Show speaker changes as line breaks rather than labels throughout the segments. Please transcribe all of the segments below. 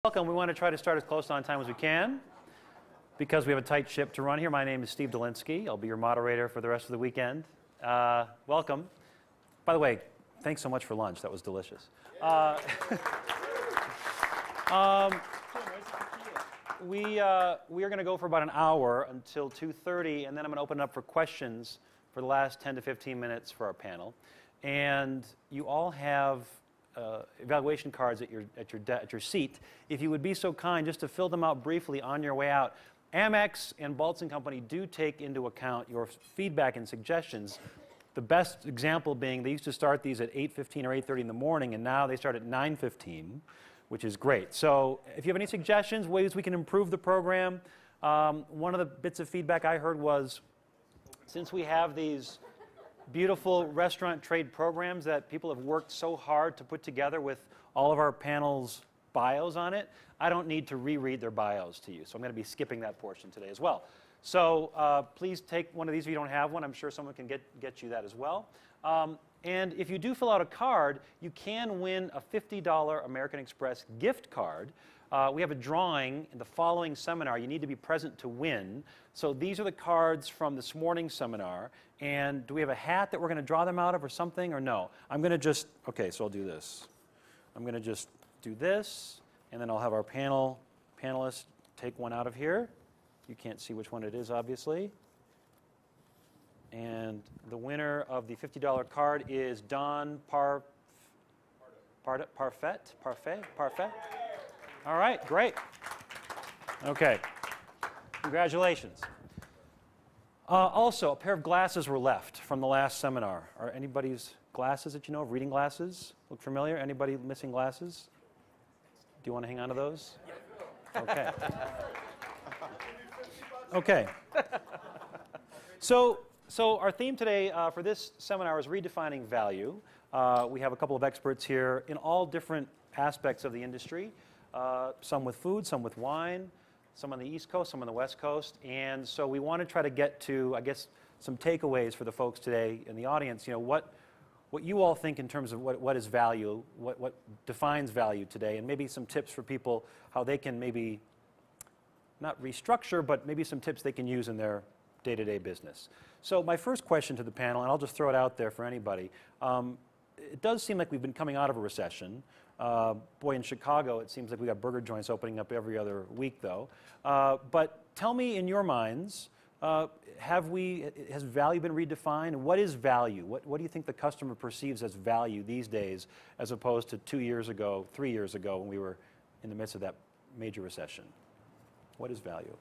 Welcome. We want to try to start as close on time as we can because we have a tight ship to run here. My name is Steve Dolinsky. I'll be your moderator for the rest of the weekend. Welcome. By the way, thanks so much for lunch. That was delicious. We are going to go for about an hour until 2:30, and then I'm going to open it up for questions for the last 10 to 15 minutes for our panel. And you all have evaluation cards at your seat. If you would be so kind just to fill them out briefly on your way out. Amex and Baltz & Company do take into account your feedback and suggestions. The best example being they used to start these at 8:15 or 8:30 in the morning, and now they start at 9:15, which is great. So if you have any suggestions, ways we can improve the program, one of the bits of feedback I heard was, since we have these beautiful restaurant trade programs that people have worked so hard to put together with all of our panel's bios on it, I don't need to reread their bios to you. So I'm going to be skipping that portion today as well. So please take one of these if you don't have one. I'm sure someone can get you that as well. And if you do fill out a card, you can win a $50 American Express gift card. We have a drawing in the following seminar. You need to be present to win. So these are the cards from this morning's seminar. And do we have a hat that we're going to draw them out of or something, or no? I'm going to just, okay, so I'll do this. I'm going to just do this, and then I'll have our panelists take one out of here. You can't see which one it is, obviously. And the winner of the $50 card is Don Parfait. All right, great. Okay, congratulations. Also, a pair of glasses were left from the last seminar. Are anybody's glasses that you know of, reading glasses, look familiar? Anybody missing glasses? Do you want to hang on to those? Okay. Okay. So our theme today for this seminar is redefining value. We have a couple of experts here in all different aspects of the industry. Some with food, some with wine, some on the East Coast, some on the West Coast. And so we want to try to get to, I guess, some takeaways for the folks today in the audience. You know, what you all think in terms of what is value, what defines value today, and maybe some tips for people how they can maybe not restructure, but maybe some tips they can use in their day-to-day business. So my first question to the panel, and I'll just throw it out there for anybody. It does seem like we've been coming out of a recession. Boy, in Chicago, it seems like we got burger joints opening up every other week, though. But tell me, in your minds, has value been redefined? What is value? What do you think the customer perceives as value these days, as opposed to 2 years ago, 3 years ago, when we were in the midst of that major recession? What is value?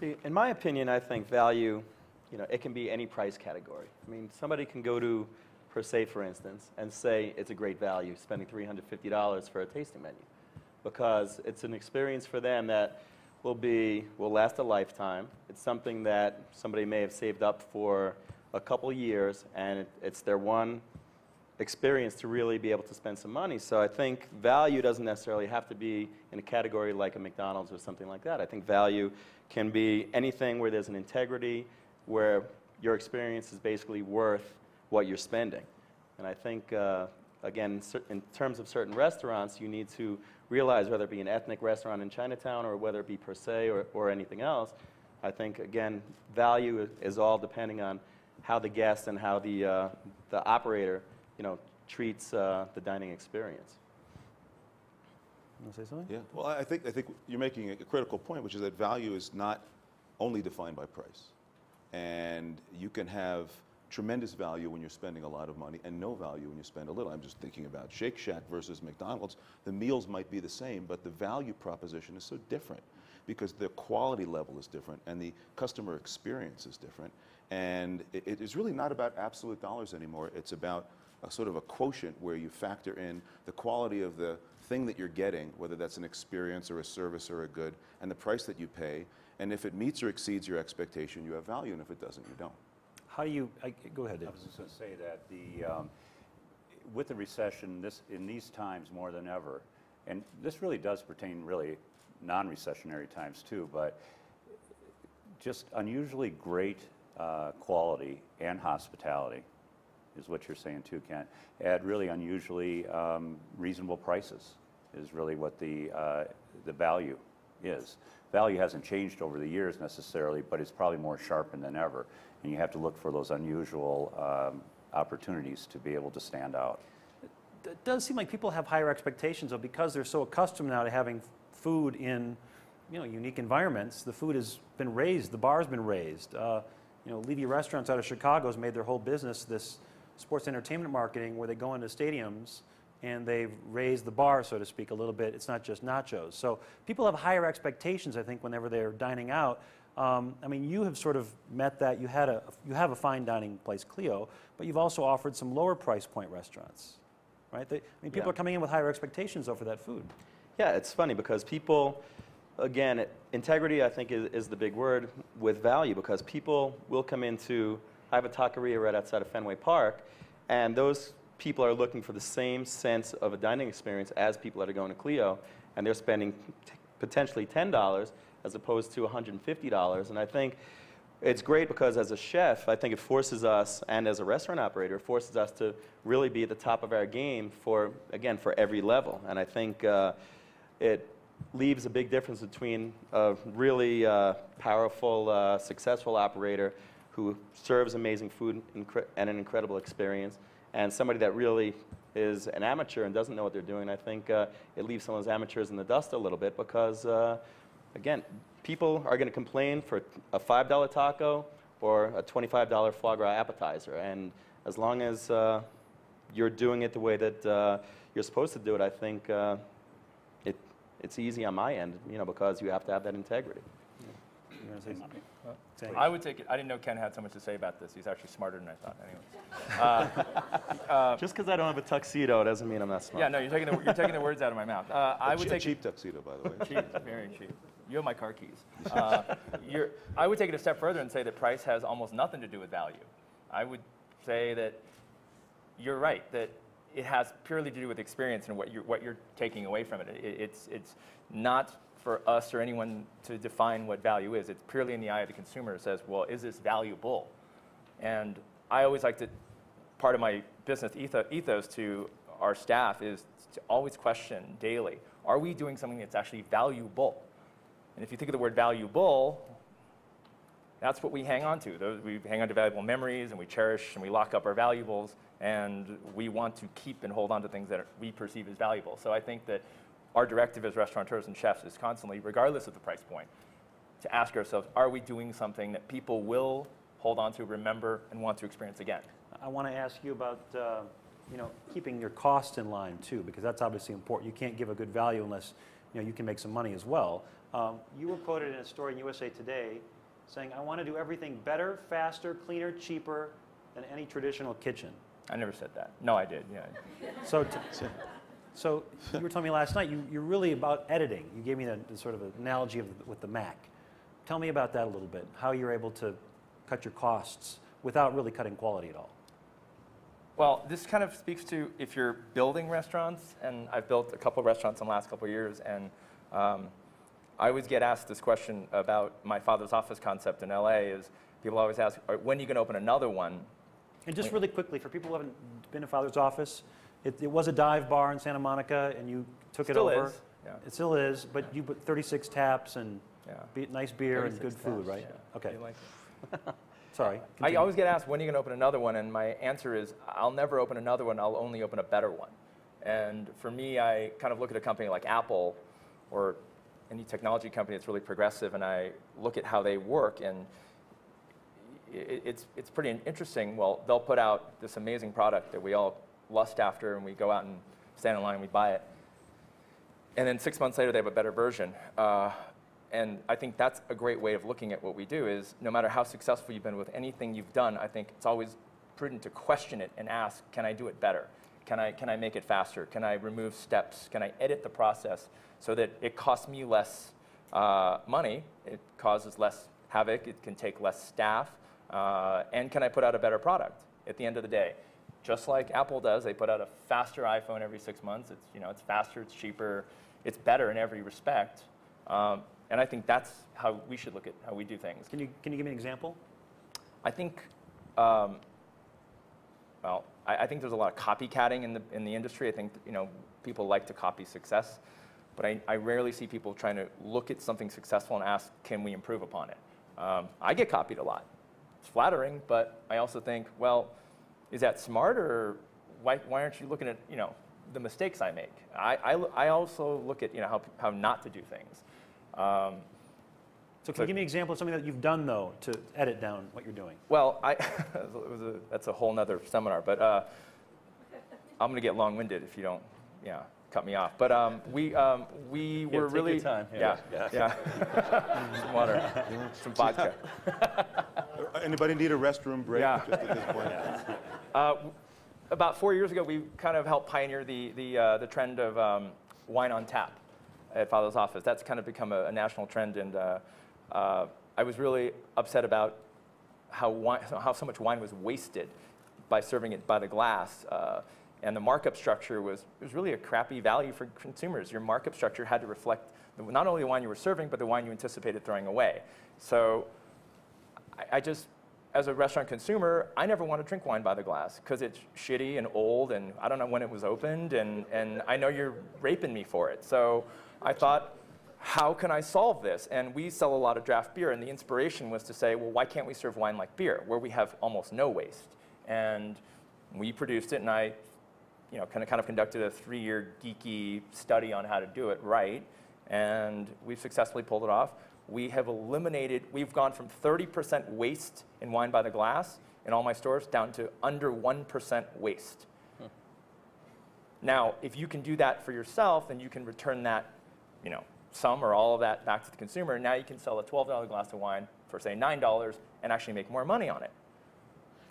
See, in my opinion, I think value, it can be any price category. I mean, somebody can go to per se, for instance, and say it's a great value spending $350 for a tasting menu, because it's an experience for them that will last a lifetime. It's something that somebody may have saved up for a couple years, and it's their one experience to really be able to spend some money. So I think value doesn't necessarily have to be in a category like a McDonald's or something like that. I think value can be anything where there's an integrity, where your experience is basically worth what you're spending. And I think, again, in terms of certain restaurants, you need to realize, whether it be an ethnic restaurant in Chinatown or whether it be per se or anything else, I think, again, value is all depending on how the guest and how the operator, treats the dining experience.
You want to say something?
Yeah. Well, I think you're making a critical point, which is that value is not only defined by price. And you can have tremendous value when you're spending a lot of money and no value when you spend a little. I'm just thinking about Shake Shack versus McDonald's. The meals might be the same, but the value proposition is so different because the quality level is different and the customer experience is different. And it is really not about absolute dollars anymore. It's about a sort of a quotient where you factor in the quality of the thing that you're getting, whether that's an experience or a service or a good, and the price that you pay. And if it meets or exceeds your expectation, you have value, and if it doesn't, you don't.
How do you, go ahead, Dave.
I was just going to say that with the recession, in these times more than ever, and this really does pertain non-recessionary times too, but just unusually great quality and hospitality is what you're saying too, Ken, at really unusually reasonable prices. is really what the value is. Value hasn't changed over the years necessarily, but it's probably more sharpened than ever. And you have to look for those unusual opportunities to be able to stand out.
It does seem like people have higher expectations, though, because they're so accustomed now to having food in, unique environments. The food has been raised, the bar's been raised. Levy Restaurants out of Chicago has made their whole business this sports entertainment marketing where they go into stadiums and they've raised the bar, so to speak, a little bit. It's not just nachos. So people have higher expectations, I think, whenever they're dining out. You have sort of met that. You have a fine dining place, Clio, but you've also offered some lower price point restaurants, right? People are coming in with higher expectations, though, for that food.
Yeah, it's funny because people, again, integrity, I think, is the big word with value, because people will come into, I have a taqueria right outside of Fenway Park, and those people are looking for the same sense of a dining experience as people that are going to Clio, and they're spending potentially $10 as opposed to $150. And I think it's great because as a chef, I think it forces us, and as a restaurant operator, it forces us to really be at the top of our game for every level. And I think it leaves a big difference between a really powerful, successful operator who serves amazing food and an incredible experience, and somebody that really is an amateur and doesn't know what they're doing. I think it leaves some of those amateurs in the dust a little bit because, again, people are going to complain for a $5 taco or a $25 foie gras appetizer. And as long as you're doing it the way that you're supposed to do it, I think it's easy on my end, because you have to have that integrity.
You want to say something?
I would take it. I didn't know Ken had so much to say about this. He's actually smarter than I thought.
Just because I don't have a tuxedo doesn't mean I'm not smart.
Yeah, no, you're taking the words out of my mouth. I would take
cheap tuxedo, by the way.
Cheap, very cheap. You have my car keys. I would take it a step further and say that price has almost nothing to do with value. I would say that you're right, that it has purely to do with experience and what you're taking away from it. It's not for us or anyone to define what value is. It's purely in the eye of the consumer. It says, well, is this valuable? And I always like to, part of my business ethos to our staff is to always question daily, are we doing something that's actually valuable? And if you think of the word valuable, that's what we hang on to. We hang on to valuable memories, and we cherish and we lock up our valuables, and we want to keep and hold on to things that we perceive as valuable. So I think that our directive as restaurateurs and chefs is constantly, regardless of the price point, to ask ourselves, are we doing something that people will hold on to, remember, and want to experience again?
I want to ask you about keeping your costs in line, too, because that's obviously important. You can't give a good value unless you can make some money as well. You were quoted in a story in USA Today saying, I want to do everything better, faster, cleaner, cheaper than any traditional kitchen.
I never said that. No, I did, yeah.
So you were telling me last night, you're really about editing. You gave me the sort of analogy with the Mac. Tell me about that a little bit, how you're able to cut your costs without really cutting quality at all.
Well, this kind of speaks to if you're building restaurants, and I've built a couple of restaurants in the last couple of years, and I always get asked this question about my father's office concept in LA is people always ask, when are you going to open another one?
And just really quickly, for people who haven't been to Father's office, it was a dive bar in Santa Monica, and you took it over.
Still is. Yeah.
It still is, but you put 36 taps and nice beer and good food, right?
Yeah.
Okay.
You like it?
Sorry.
I
Continue.
always get asked, when are you going to open another one? And my answer is, I'll never open another one. I'll only open a better one. And for me, I kind of look at a company like Apple or any technology company that's really progressive, and I look at how they work, and it's pretty interesting. Well, they'll put out this amazing product that we all lust after, and we go out and stand in line and we buy it. And then 6 months later, they have a better version. And I think that's a great way of looking at what we do is no matter how successful you've been with anything you've done, I think it's always prudent to question it and ask, can I do it better? Can I make it faster? Can I remove steps? Can I edit the process so that it costs me less money, it causes less havoc, it can take less staff, and can I put out a better product at the end of the day? Just like Apple does, they put out a faster iPhone every 6 months. It's faster, it's cheaper, it's better in every respect. And I think that's how we should look at how we do things.
Can you give me an example?
I think, I think there's a lot of copycatting in the industry. I think people like to copy success, but I rarely see people trying to look at something successful and ask, can we improve upon it? I get copied a lot. It's flattering, but I also think, well, is that smart, or why aren't you looking at, the mistakes I make? I also look at, how not to do things.
So can you give me an example of something that you've done, though, to edit down what you're doing?
Well, that's a whole nother seminar, but I'm going to get long-winded if you don't, cut me off. But we were
take
really
your time.
yeah. Some water, some vodka.
Anybody need a restroom break?
Yeah.
Just at this point.
About 4 years ago, we kind of helped pioneer the trend of wine on tap at Father's office. That's kind of become a national trend, and I was really upset about how so much wine was wasted by serving it by the glass. And the markup structure was really a crappy value for consumers. Your markup structure had to reflect not only the wine you were serving, but the wine you anticipated throwing away. So I just, as a restaurant consumer, I never want to drink wine by the glass because it's shitty and old, and I don't know when it was opened, and I know you're raping me for it. So I thought, how can I solve this? And we sell a lot of draft beer, and the inspiration was to say, well, why can't we serve wine like beer, where we have almost no waste? And we produced it, and I kind of conducted a 3-year geeky study on how to do it right, and we've successfully pulled it off. We've gone from 30% waste in wine by the glass in all my stores down to under 1% waste. Now, if you can do that for yourself, then you can return that, some or all of that back to the consumer. Now you can sell a $12 glass of wine for, say, $9 and actually make more money on it.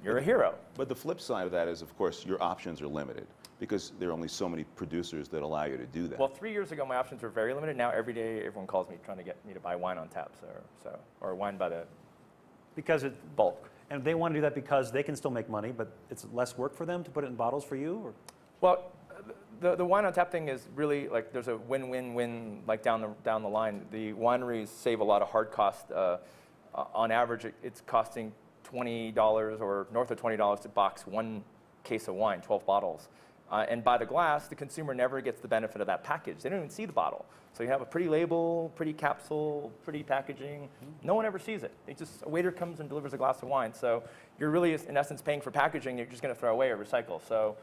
You're a hero.
But the flip side of that is, of course, your options are limited because there are only so many producers that allow you to do that.
Well, 3 years ago, my options were very limited. Now, every day, everyone calls me trying to get me to buy wine on tap, or wine by the
Because it
bulk.
And they want to do that because they can still make money, but it's less work for them to put it in bottles for you? Or?
Well, the wine on tap thing is really like there's a win-win-win like down the line. The wineries save a lot of hard costs. On average, it's costing $20 or north of $20 to box one case of wine, 12 bottles. And by the glass, the consumer never gets the benefit of that package. They don't even see the bottle. So you have a pretty label, pretty capsule, pretty packaging. No one ever sees it. A waiter comes and delivers a glass of wine. So you're really, in essence, paying for packaging you're just going to throw away or recycle. So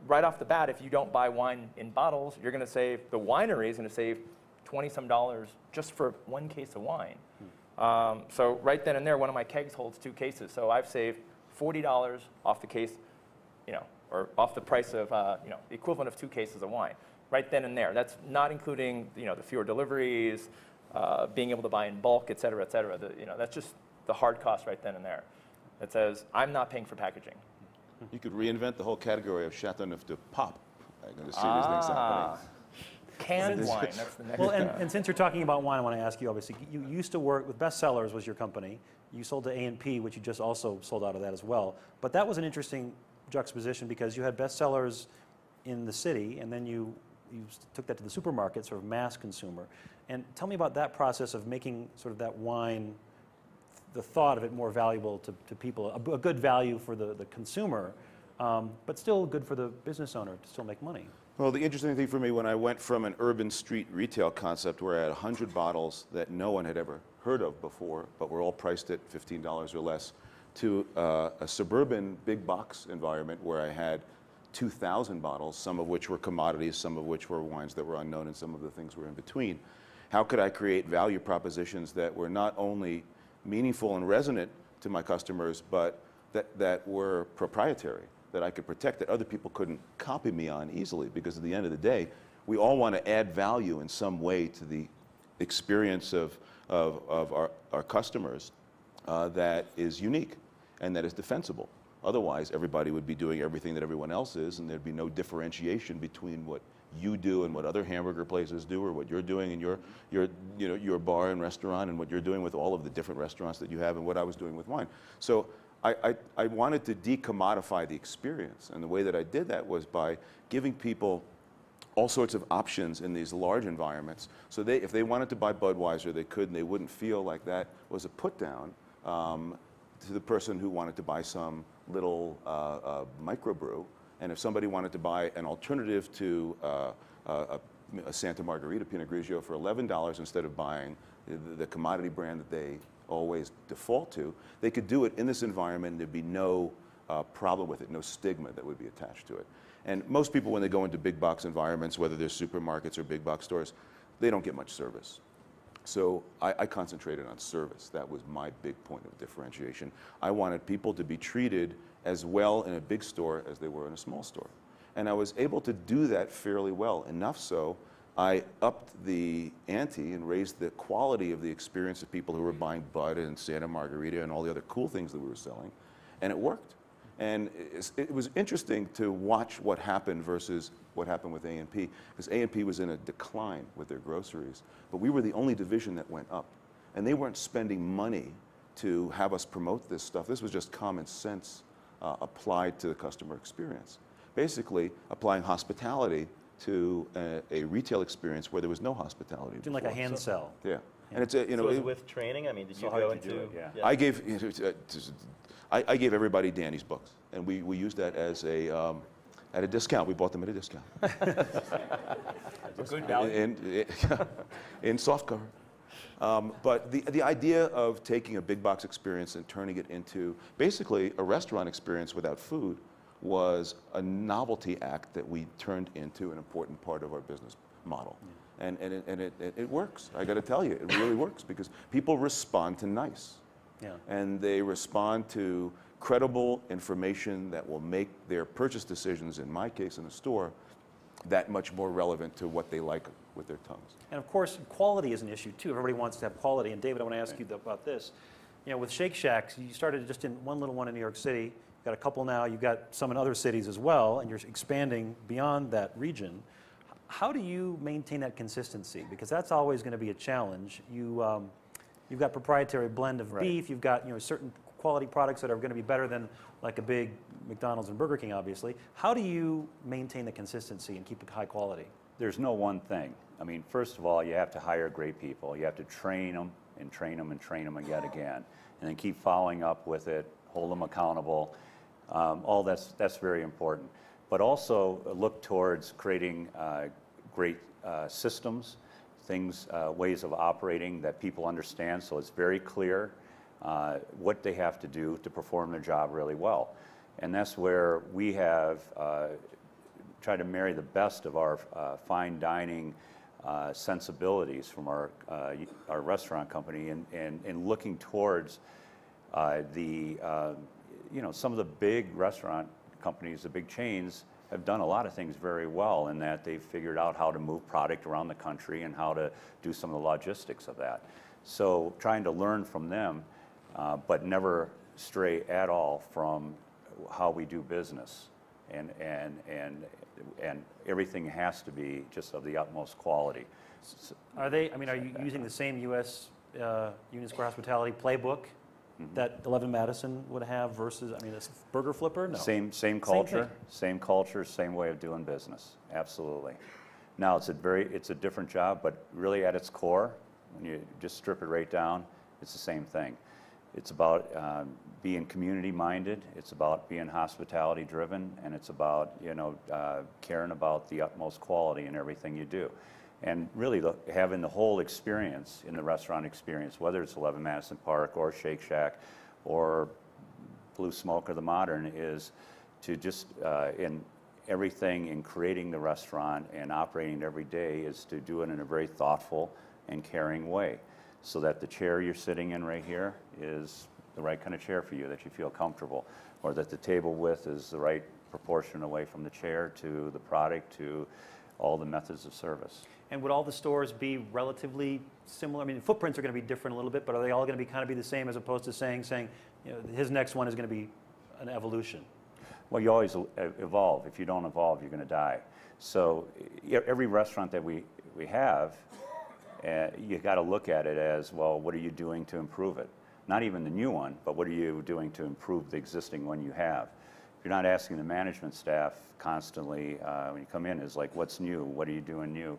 right off the bat, if you don't buy wine in bottles, you're going to save, the winery is going to save $20-some just for one case of wine. So right then and there, one of my kegs holds 2 cases. So I've saved $40 off the case, or off the price of, the equivalent of 2 cases of wine, right then and there. That's not including, the fewer deliveries, being able to buy in bulk, et cetera, et cetera. That's just the hard cost right then and there. That says, I'm not paying for packaging.
You could reinvent the whole category of Chateauneuf de Pop. I'm going to see these things happening.
Canned wine, that's the next
Well, and since you're talking about wine, I want to ask you, obviously, you used to work with Bestsellers was your company. You sold to A&P, which you just also sold out of that as well. But that was an interesting juxtaposition because you had Bestsellers in the city, and then you took that to the supermarket, sort of mass consumer. And tell me about that process of making sort of that wine, the thought of it more valuable to people, a good value for the consumer, but still good for the business owner to still make money.
Well, the interesting thing for me when I went from an urban street retail concept where I had 100 bottles that no one had ever heard of before, but were all priced at $15 or less, to a suburban big box environment where I had 2,000 bottles, some of which were commodities, some of which were wines that were unknown, and some of the things were in between. How could I create value propositions that were not only meaningful and resonant to my customers, but that were proprietary, that I could protect, that other people couldn't copy me on easily? Because at the end of the day, we all want to add value in some way to the experience of our customers that is unique and that is defensible. Otherwise, everybody would be doing everything that everyone else is, and there'd be no differentiation between what you do and what other hamburger places do, or what you're doing in your bar and restaurant, and what you're doing with all of the different restaurants that you have, and what I was doing with wine. So I wanted to decommodify the experience, and the way that I did that was by giving people all sorts of options in these large environments. So if they wanted to buy Budweiser, they could, and they wouldn't feel like that was a put down to the person who wanted to buy some little microbrew. And if somebody wanted to buy an alternative to a Santa Margarita Pinot Grigio for $11 instead of buying the commodity brand that they always default to, they could do it in this environment and there'd be no problem with it, no stigma that would be attached to it. And most people, when they go into big box environments, whether they're supermarkets or big box stores, they don't get much service. So I concentrated on service. That was my big point of differentiation. I wanted people to be treated as well in a big store as they were in a small store. And I was able to do that fairly well, enough so I upped the ante and raised the quality of the experience of people who were buying Bud and Santa Margarita and all the other cool things that we were selling, and it worked. And it was interesting to watch what happened versus what happened with A&P, because A&P was in a decline with their groceries, but we were the only division that went up. And they weren't spending money to have us promote this stuff. This was just common sense applied to the customer experience. Basically, applying hospitality to a retail experience where there was no hospitality
Doing like a hand sell.
Yeah. And it's a,
So was it with training? I mean, did you go into?
Yeah.
I gave I gave everybody Danny's books, and we used that as a at a discount. We bought them at a discount.
Good value.
In softcover. But the idea of taking a big box experience and turning it into basically a restaurant experience without food was a novelty act that we turned into an important part of our business model. And it works. I got to tell you, it really works because people respond to nice.
Yeah.
And they respond to credible information that will make their purchase decisions, in my case in a store, that much more relevant to what they like with their tongues.
And of course, quality is an issue too. Everybody wants to have quality. And David, I want to ask you about this. You know, with Shake Shacks, you started just in one little one in New York City. You've got a couple now. You've got some in other cities as well, and you're expanding beyond that region. How do you maintain that consistency? Because that's always going to be a challenge. You've got proprietary blend of beef. You've got certain quality products that are going to be better than like a big McDonald's and Burger King, obviously. How do you maintain the consistency and keep it high quality?
There's no one thing. I mean, first of all, you have to hire great people. You have to train them and train them and train them yet again, and then keep following up with it, hold them accountable. All that's very important. But also look towards creating great systems, things, ways of operating that people understand, so it's very clear what they have to do to perform their job really well. And that's where we have tried to marry the best of our fine dining sensibilities from our restaurant company and looking towards some of the big restaurant companies, the big chains, have done a lot of things very well in that they've figured out how to move product around the country and how to do some of the logistics of that. So trying to learn from them, but never stray at all from how we do business. And everything has to be just of the utmost quality.
Are you using the same U.S. Union Square Hospitality playbook that 11 Madison would have versus, this burger flipper? No.
Same culture, same way of doing business. Absolutely. Now it's a different job, but really at its core, when you just strip it right down, it's the same thing. It's about being community-minded. It's about being hospitality-driven, and it's about caring about the utmost quality in everything you do, and really having the whole experience in the restaurant experience, whether it's 11 Madison Park or Shake Shack or Blue Smoke or the Modern, is to just in everything in creating the restaurant and operating it every day is to do it in a very thoughtful and caring way, so that the chair you're sitting in right here is the right kind of chair for you, that you feel comfortable, or that the table width is the right proportion away from the chair to the product to all the methods of service.
And would all the stores be relatively similar? Footprints are going to be different a little bit, but are they all going to be the same, as opposed to saying his next one is going to be an evolution?
Well, you always evolve. If you don't evolve, you're going to die. So every restaurant that we have, you got to look at it as, well, what are you doing to improve it? Not even the new one, but what are you doing to improve the existing one you have? If you're not asking the management staff constantly when you come in, is like, what's new? What are you doing new?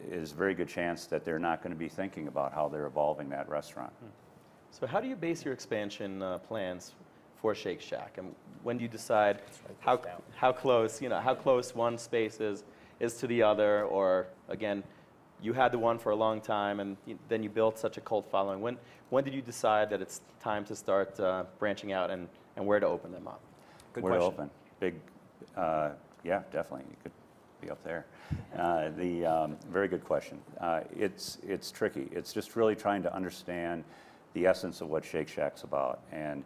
There's a very good chance that they're not going to be thinking about how they're evolving that restaurant.
So how do you base your expansion plans for Shake Shack? And when do you decide
write this down.
how close, how close one space is to the other, or again, you had the one for a long time, and then you built such a cult following. When did you decide that it's time to start branching out, and where to open them up?
Good
Where to
question.
open? Big, yeah, definitely. You could be up there. Very good question. It's tricky. It's just really trying to understand the essence of what Shake Shack's about, and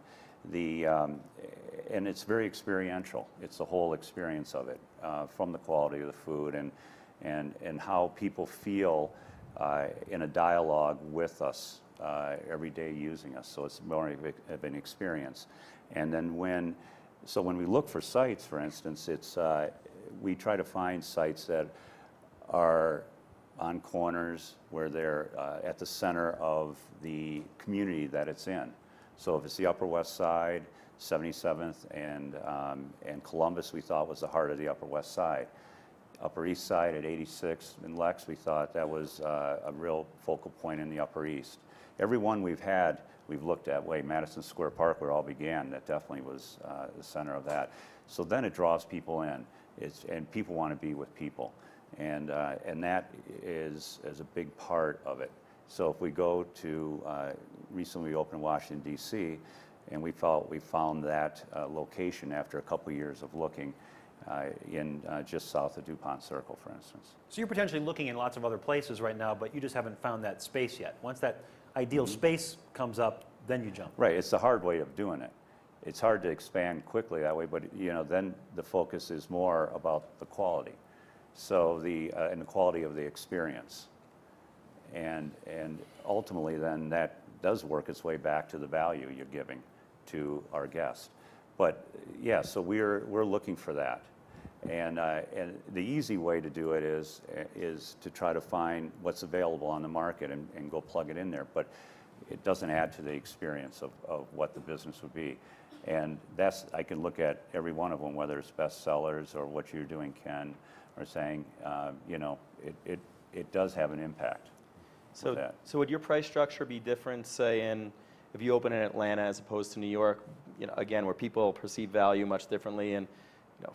and it's very experiential. It's the whole experience of it, from the quality of the food and how people feel in a dialogue with us every day using us. So it's more of an experience. And then when we look for sites, for instance, we try to find sites that are on corners where they're at the center of the community that it's in. So if it's the Upper West Side, 77th and Columbus, we thought was the heart of the Upper West Side. Upper East Side at 86 and Lex, we thought that was a real focal point in the Upper East. Every one we've looked at. Madison Square Park, where it all began, that definitely was the center of that. So then it draws people in, and people want to be with people, and that is a big part of it. So if we go to recently we opened in Washington D.C., and we found that location after a couple years of looking in just south of DuPont Circle, for instance.
So you're potentially looking in lots of other places right now, but you just haven't found that space yet. Once that ideal space comes up, then you jump.
Right, it's the hard way of doing it. It's hard to expand quickly that way, but then the focus is more about the quality. So and the quality of the experience. And ultimately then that does work its way back to the value you're giving to our guest. But yeah, so we're looking for that. And the easy way to do it is to try to find what's available on the market and go plug it in there. But it doesn't add to the experience of what the business would be. And I can look at every one of them, whether it's bestsellers or what you're doing, Ken, or saying, it does have an impact.
So would your price structure be different, say, if you open in Atlanta as opposed to New York, again, where people perceive value much differently? And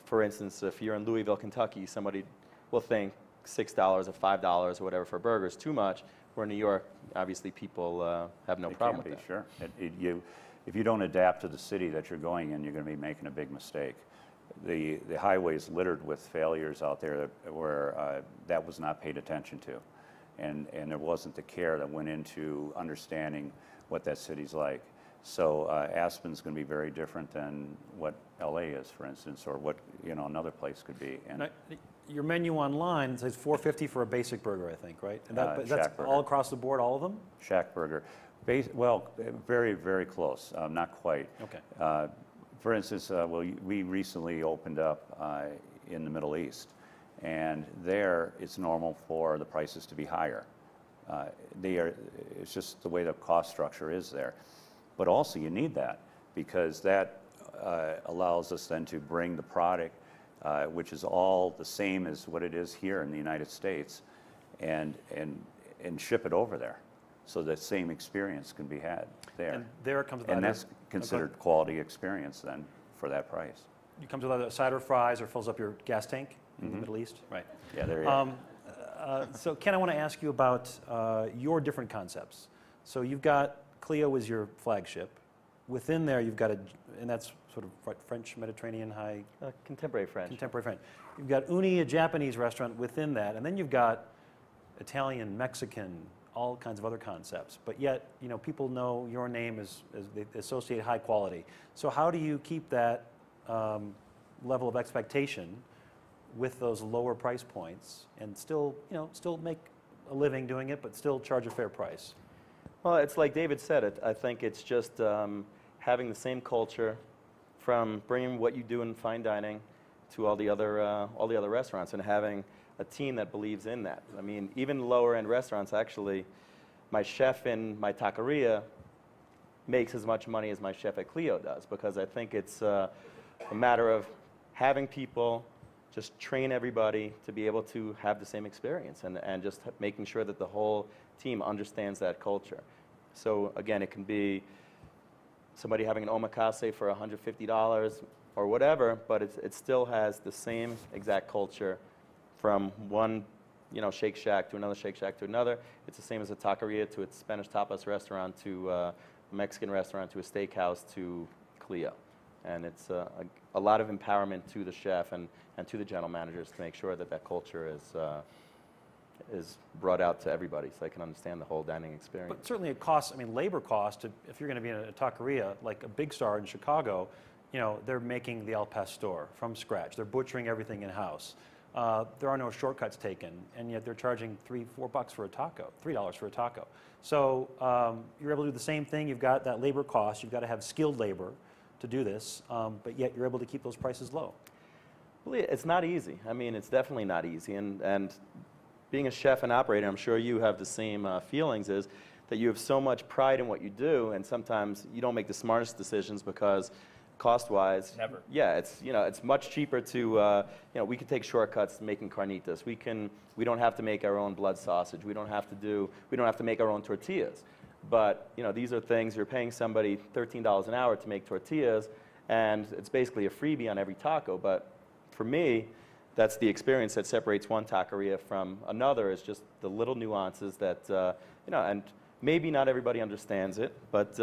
for instance, if you're in Louisville, Kentucky, somebody will think $6 or $5 or whatever for a burger is too much. Where in New York, obviously, people have no problem with that.
Sure. If you don't adapt to the city that you're going in, you're going to be making a big mistake. The highway is littered with failures out there where that was not paid attention to. And there wasn't the care that went into understanding what that city's like. So Aspen's going to be very different than what LA is, for instance, or what another place could be. And
now, your menu online says $4.50 for a basic burger, I think, right? And that's
Shack burger.
all across the board, all of them?
Shack burger. Well, very, very close. Not quite.
Okay.
For instance, we recently opened up in the Middle East, and there it's normal for the prices to be higher. It's just the way the cost structure is there. But also you need that, because that allows us then to bring the product, which is all the same as what it is here in the United States, and ship it over there, so the same experience can be had there.
And there it comes with
And
either-
that's considered quality experience then for that price.
It comes with either a side or fries, or fills up your gas tank in the Middle East? Right.
Yeah, there you go.
So Ken, I want to ask you about your different concepts. So you've got Clio is your flagship. Within there, you've got and that's sort of French, Mediterranean, high...
Contemporary French.
Contemporary French. You've got Uni, a Japanese restaurant within that, and then you've got Italian, Mexican, all kinds of other concepts. But yet, people know your name as they associate high quality. So how do you keep that level of expectation with those lower price points and still make a living doing it, but still charge a fair price?
Well, it's like David said. I think it's just having the same culture, from bringing what you do in fine dining to all the other restaurants, and having a team that believes in that. I mean, even lower end restaurants, actually, my chef in my taqueria makes as much money as my chef at Clio does, because I think it's a matter of having people just train everybody to be able to have the same experience, and just making sure that the whole team understands that culture. So again, it can be somebody having an omakase for $150, or whatever, but it still has the same exact culture from one Shake Shack to another Shake Shack to another. It's the same as a taqueria to a Spanish tapas restaurant to a Mexican restaurant to a steakhouse to Clio. And it's a lot of empowerment to the chef and to the general managers to make sure that that culture is brought out to everybody so they can understand the whole dining experience.
But certainly it costs, I mean, labor cost, if you're going to be in a taqueria, like a Big Star in Chicago, they're making the El Pastor from scratch. They're butchering everything in-house. There are no shortcuts taken, and yet they're charging $3-4 for a taco, $3 for a taco. So you're able to do the same thing. You've got that labor cost. You've got to have skilled labor to do this, but yet you're able to keep those prices low.
Well, it's not easy. I mean, it's definitely not easy. And being a chef and operator, I'm sure you have the same feelings, is that you have so much pride in what you do, and sometimes you don't make the smartest decisions because cost-wise,
Never.
Yeah, it's much cheaper to we can take shortcuts making carnitas. We don't have to make our own blood sausage. We don't have to make our own tortillas. But these are things you're paying somebody $13 an hour to make tortillas, and it's basically a freebie on every taco. But for me, that's the experience that separates one taqueria from another, is just the little nuances that and maybe not everybody understands it. But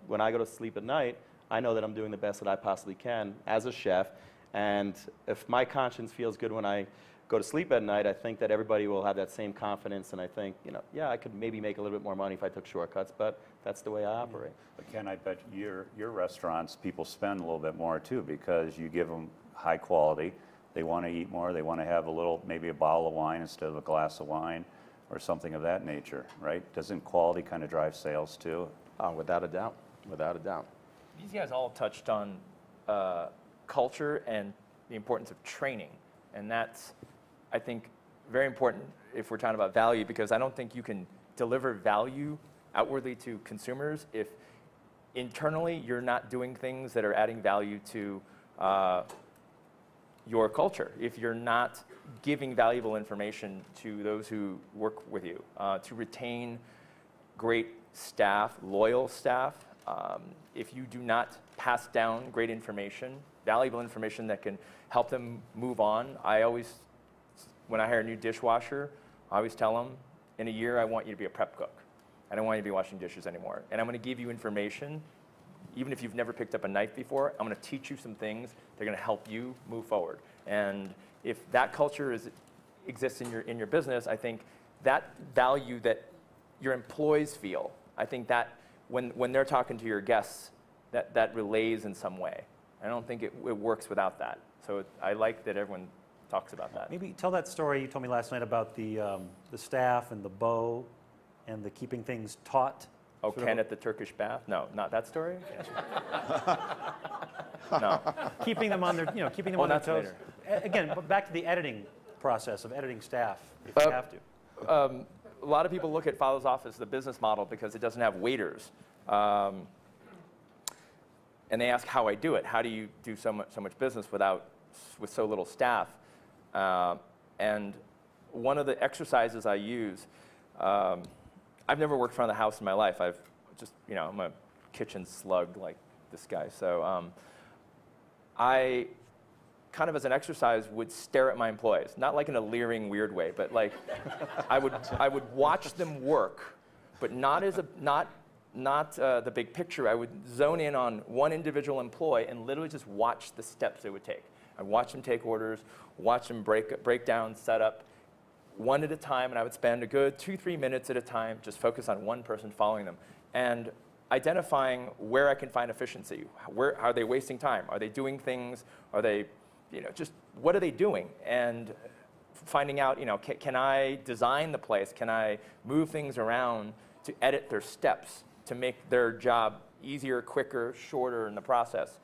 when I go to sleep at night, I know that I'm doing the best that I possibly can as a chef, and if my conscience feels good when I go to sleep at night, I think that everybody will have that same confidence, and I think, yeah, I could maybe make a little bit more money if I took shortcuts, but that's the way I operate.
But Ken, I bet your restaurants, people spend a little bit more too, because you give them high quality. They want to eat more. They want to have maybe a bottle of wine instead of a glass of wine, or something of that nature, right? Doesn't quality kind of drive sales too?
Oh, without a doubt, without a doubt.
These guys all touched on culture and the importance of training. And that's, I think, very important if we're talking about value, because I don't think you can deliver value outwardly to consumers if internally you're not doing things that are adding value to your culture. If you're not giving valuable information to those who work with you, to retain great staff, loyal staff, if you do not pass down great information, valuable information that can help them move on. When I hire a new dishwasher, I always tell them, in a year I want you to be a prep cook. I don't want you to be washing dishes anymore. And I'm going to give you information, even if you've never picked up a knife before, I'm going to teach you some things that are going to help you move forward. And if that culture exists in your business, I think that value that your employees feel, I think that when they're talking to your guests, that relays in some way. I don't think it works without that. So I like that everyone talks about that.
Maybe tell that story you told me last night about the staff and the bow and the keeping things taut.
Oh, Ken at the Turkish bath? No, not that story? No.
Keeping them on their, keeping them on their
that's
toes.
later.
Again, back to the editing process of editing staff, if you have to.
A lot of people look at Father's Office, the business model, because it doesn't have waiters. And they ask how I do it. How do you do so much business with so little staff? And one of the exercises I use, I've never worked front of the house in my life. I'm a kitchen slug like this guy. So I kind of as an exercise would stare at my employees, not like in a leering weird way, but like I would watch them work, but not the big picture. I would zone in on one individual employee and literally just watch the steps they would take. I'd watch them take orders, watch them break down, set up, one at a time, and I would spend a good 2-3 minutes at a time just focus on one person following them and identifying where I can find efficiency. Where are they wasting time? Are they doing things? Are they, just what are they doing? And finding out, can I design the place? Can I move things around to edit their steps to make their job easier, quicker, shorter in the process?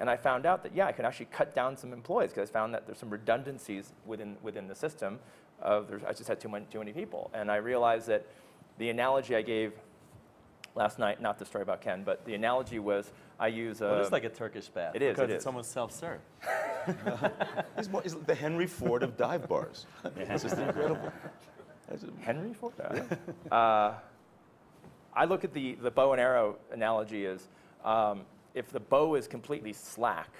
And I found out that, I can actually cut down some employees because I found that there's some redundancies within the system. I just had too many people. And I realized that the analogy I gave last night, not the story about Ken, but the analogy was I use
Well, it's like a Turkish bath.
It is.
Because it's almost self-serve.
He's the Henry Ford of dive bars. It's just incredible.
Henry Ford? I look at the bow and arrow analogy as if the bow is completely slack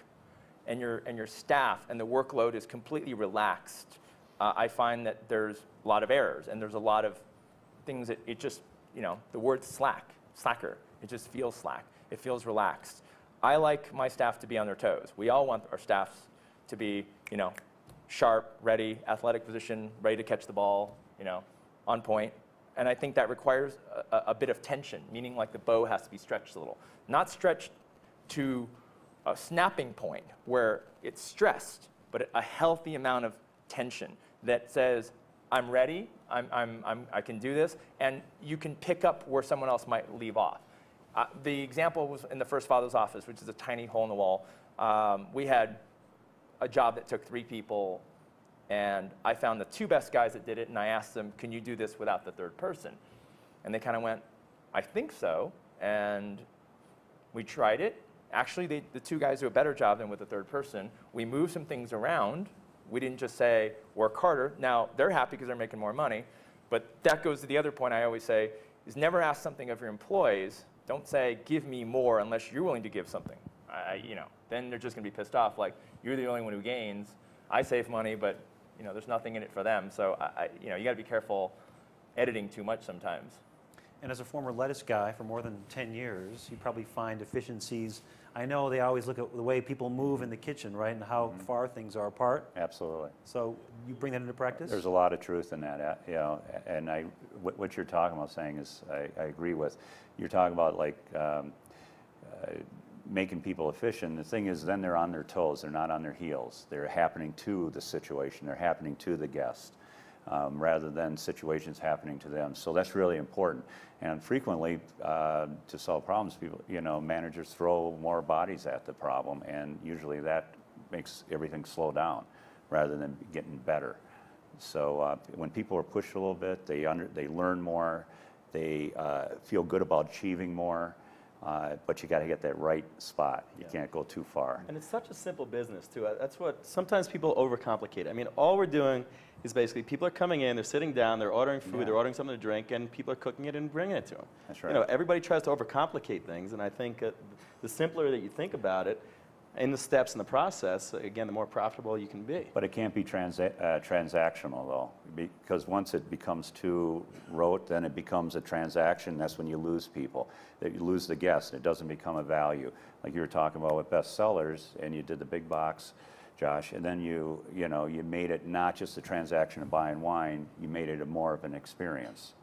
and your staff and the workload is completely relaxed, I find that there's a lot of errors and there's a lot of things that it just, the word slacker, it just feels slack. It feels relaxed. I like my staff to be on their toes. We all want our staffs to be, sharp, ready, athletic position, ready to catch the ball, on point. And I think that requires a bit of tension, meaning like the bow has to be stretched a little. Not stretched to a snapping point where it's stressed, but a healthy amount of tension that says, I'm ready, I can do this, and you can pick up where someone else might leave off. The example was in the first father's office, which is a tiny hole in the wall. We had a job that took 3 people, and I found the 2 best guys that did it, and I asked them, can you do this without the 3rd person? And they kind of went, I think so, and we tried it. Actually, the 2 guys do a better job than with the 3rd person. We moved some things around. We didn't just say, work harder. Now, they're happy because they're making more money, but that goes to the other point I always say, is never ask something of your employees. Don't say, give me more unless you're willing to give something. Then they're just going to be pissed off, like, you're the only one who gains. I save money, but there's nothing in it for them. So you got to be careful editing too much sometimes.
And as a former lettuce guy for more than 10 years, you probably find efficiencies. I know they always look at the way people move in the kitchen, right, and how far things are apart.
Absolutely.
So you bring that into practice?
There's a lot of truth in that, and what you're talking about saying is I agree with. You're talking about like making people efficient. The thing is, then they're on their toes. They're not on their heels. They're happening to the situation. They're happening to the guest, rather than situations happening to them. So that's really important. And frequently, to solve problems, people, managers throw more bodies at the problem, and usually that makes everything slow down rather than getting better. So when people are pushed a little bit, they learn more, they feel good about achieving more. But you got to get that right spot. You can't go too far.
And it's such a simple business, too. That's what sometimes people overcomplicate. I mean, all we're doing is basically people are coming in, they're sitting down, they're ordering food, they're ordering something to drink, and people are cooking it and bringing it to them.
That's right.
Everybody tries to overcomplicate things, and I think the simpler that you think about it, in the steps in the process, again, the more profitable you can be.
But it can't be transactional, though, because once it becomes too rote, then it becomes a transaction. That's when you lose people. You lose the guest. It doesn't become a value. Like you were talking about with bestsellers, and you did the big box, Josh, and then you made it not just a transaction of buying wine. You made it more of an experience,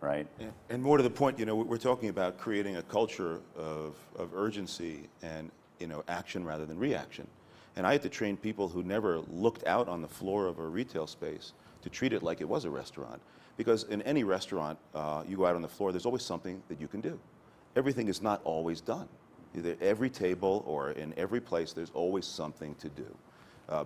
right?
Yeah. And more to the point, we're talking about creating a culture of urgency and action rather than reaction. And I had to train people who never looked out on the floor of a retail space to treat it like it was a restaurant. Because in any restaurant, you go out on the floor, there's always something that you can do. Everything is not always done. Either every table or in every place, there's always something to do.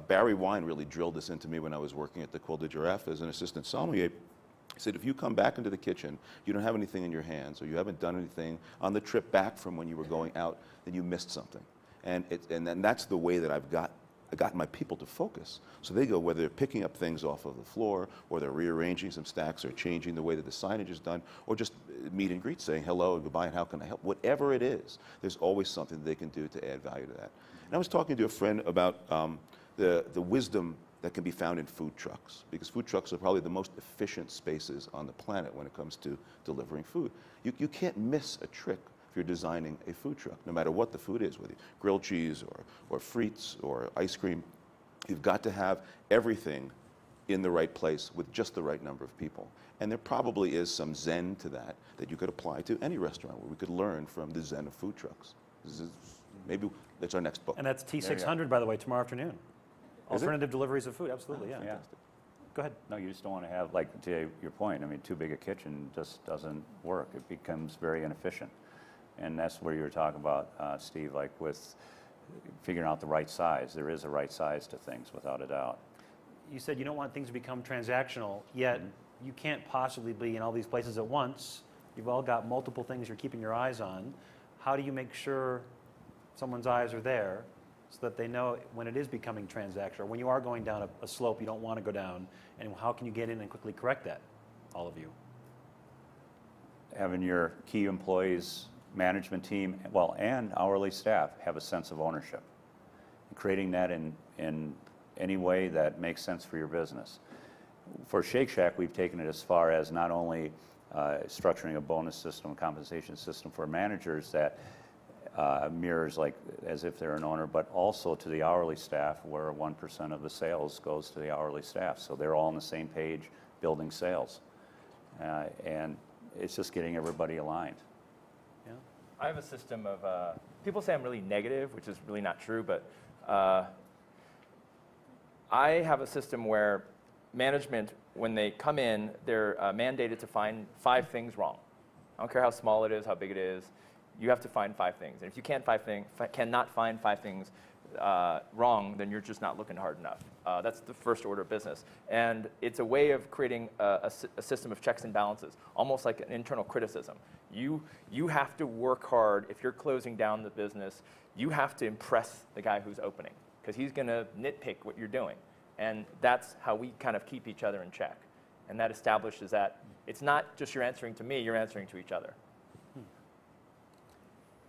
Barry Wine really drilled this into me when I was working at the Col de Giraffe as an assistant sommelier. He said, if you come back into the kitchen, you don't have anything in your hands, or you haven't done anything on the trip back from when you were going out, then you missed something. And then that's the way that I've gotten my people to focus. So they go, whether they're picking up things off of the floor, or they're rearranging some stacks, or changing the way that the signage is done, or just meet and greet, saying hello and goodbye and how can I help? Whatever it is, there's always something that they can do to add value to that. And I was talking to a friend about the wisdom that can be found in food trucks, because food trucks are probably the most efficient spaces on the planet when it comes to delivering food. You can't miss a trick if you're designing a food truck, no matter what the food is, whether grilled cheese or frites or ice cream. You've got to have everything in the right place with just the right number of people. And there probably is some zen to that you could apply to any restaurant, where we could learn from the zen of food trucks. Maybe that's our next book.
And that's T600, by the way, tomorrow afternoon. Alternative deliveries of food, absolutely, yeah. Go ahead.
No, you just don't want to have, like, to your point, I mean, too big a kitchen just doesn't work. It becomes very inefficient. And that's where you were talking about, Steve, like with figuring out the right size. There is a right size to things, without a doubt.
You said you don't want things to become transactional, yet you can't possibly be in all these places at once. You've all got multiple things you're keeping your eyes on. How do you make sure someone's eyes are there so that they know when it is becoming transactional, when you are going down a slope you don't want to go down, and how can you get in and quickly correct that, all of you?
Having your key employees management team, well, and hourly staff have a sense of ownership. Creating that in any way that makes sense for your business. For Shake Shack, we've taken it as far as not only structuring a bonus system, compensation system for managers that mirrors like as if they're an owner, but also to the hourly staff, where 1% of the sales goes to the hourly staff. So they're all on the same page, building sales. And it's just getting everybody aligned.
Yeah.
I have a system of, people say I'm really negative, which is really not true, but I have a system where management, when they come in, they're mandated to find 5 things wrong. I don't care how small it is, how big it is. You have to find 5 things. And if you cannot find 5 things wrong, then you're just not looking hard enough. That's the first order of business. And it's a way of creating a system of checks and balances, almost like an internal criticism. You have to work hard. If you're closing down the business, you have to impress the guy who's opening, because he's going to nitpick what you're doing. And that's how we kind of keep each other in check. And that establishes that it's not just you're answering to me, you're answering to each other.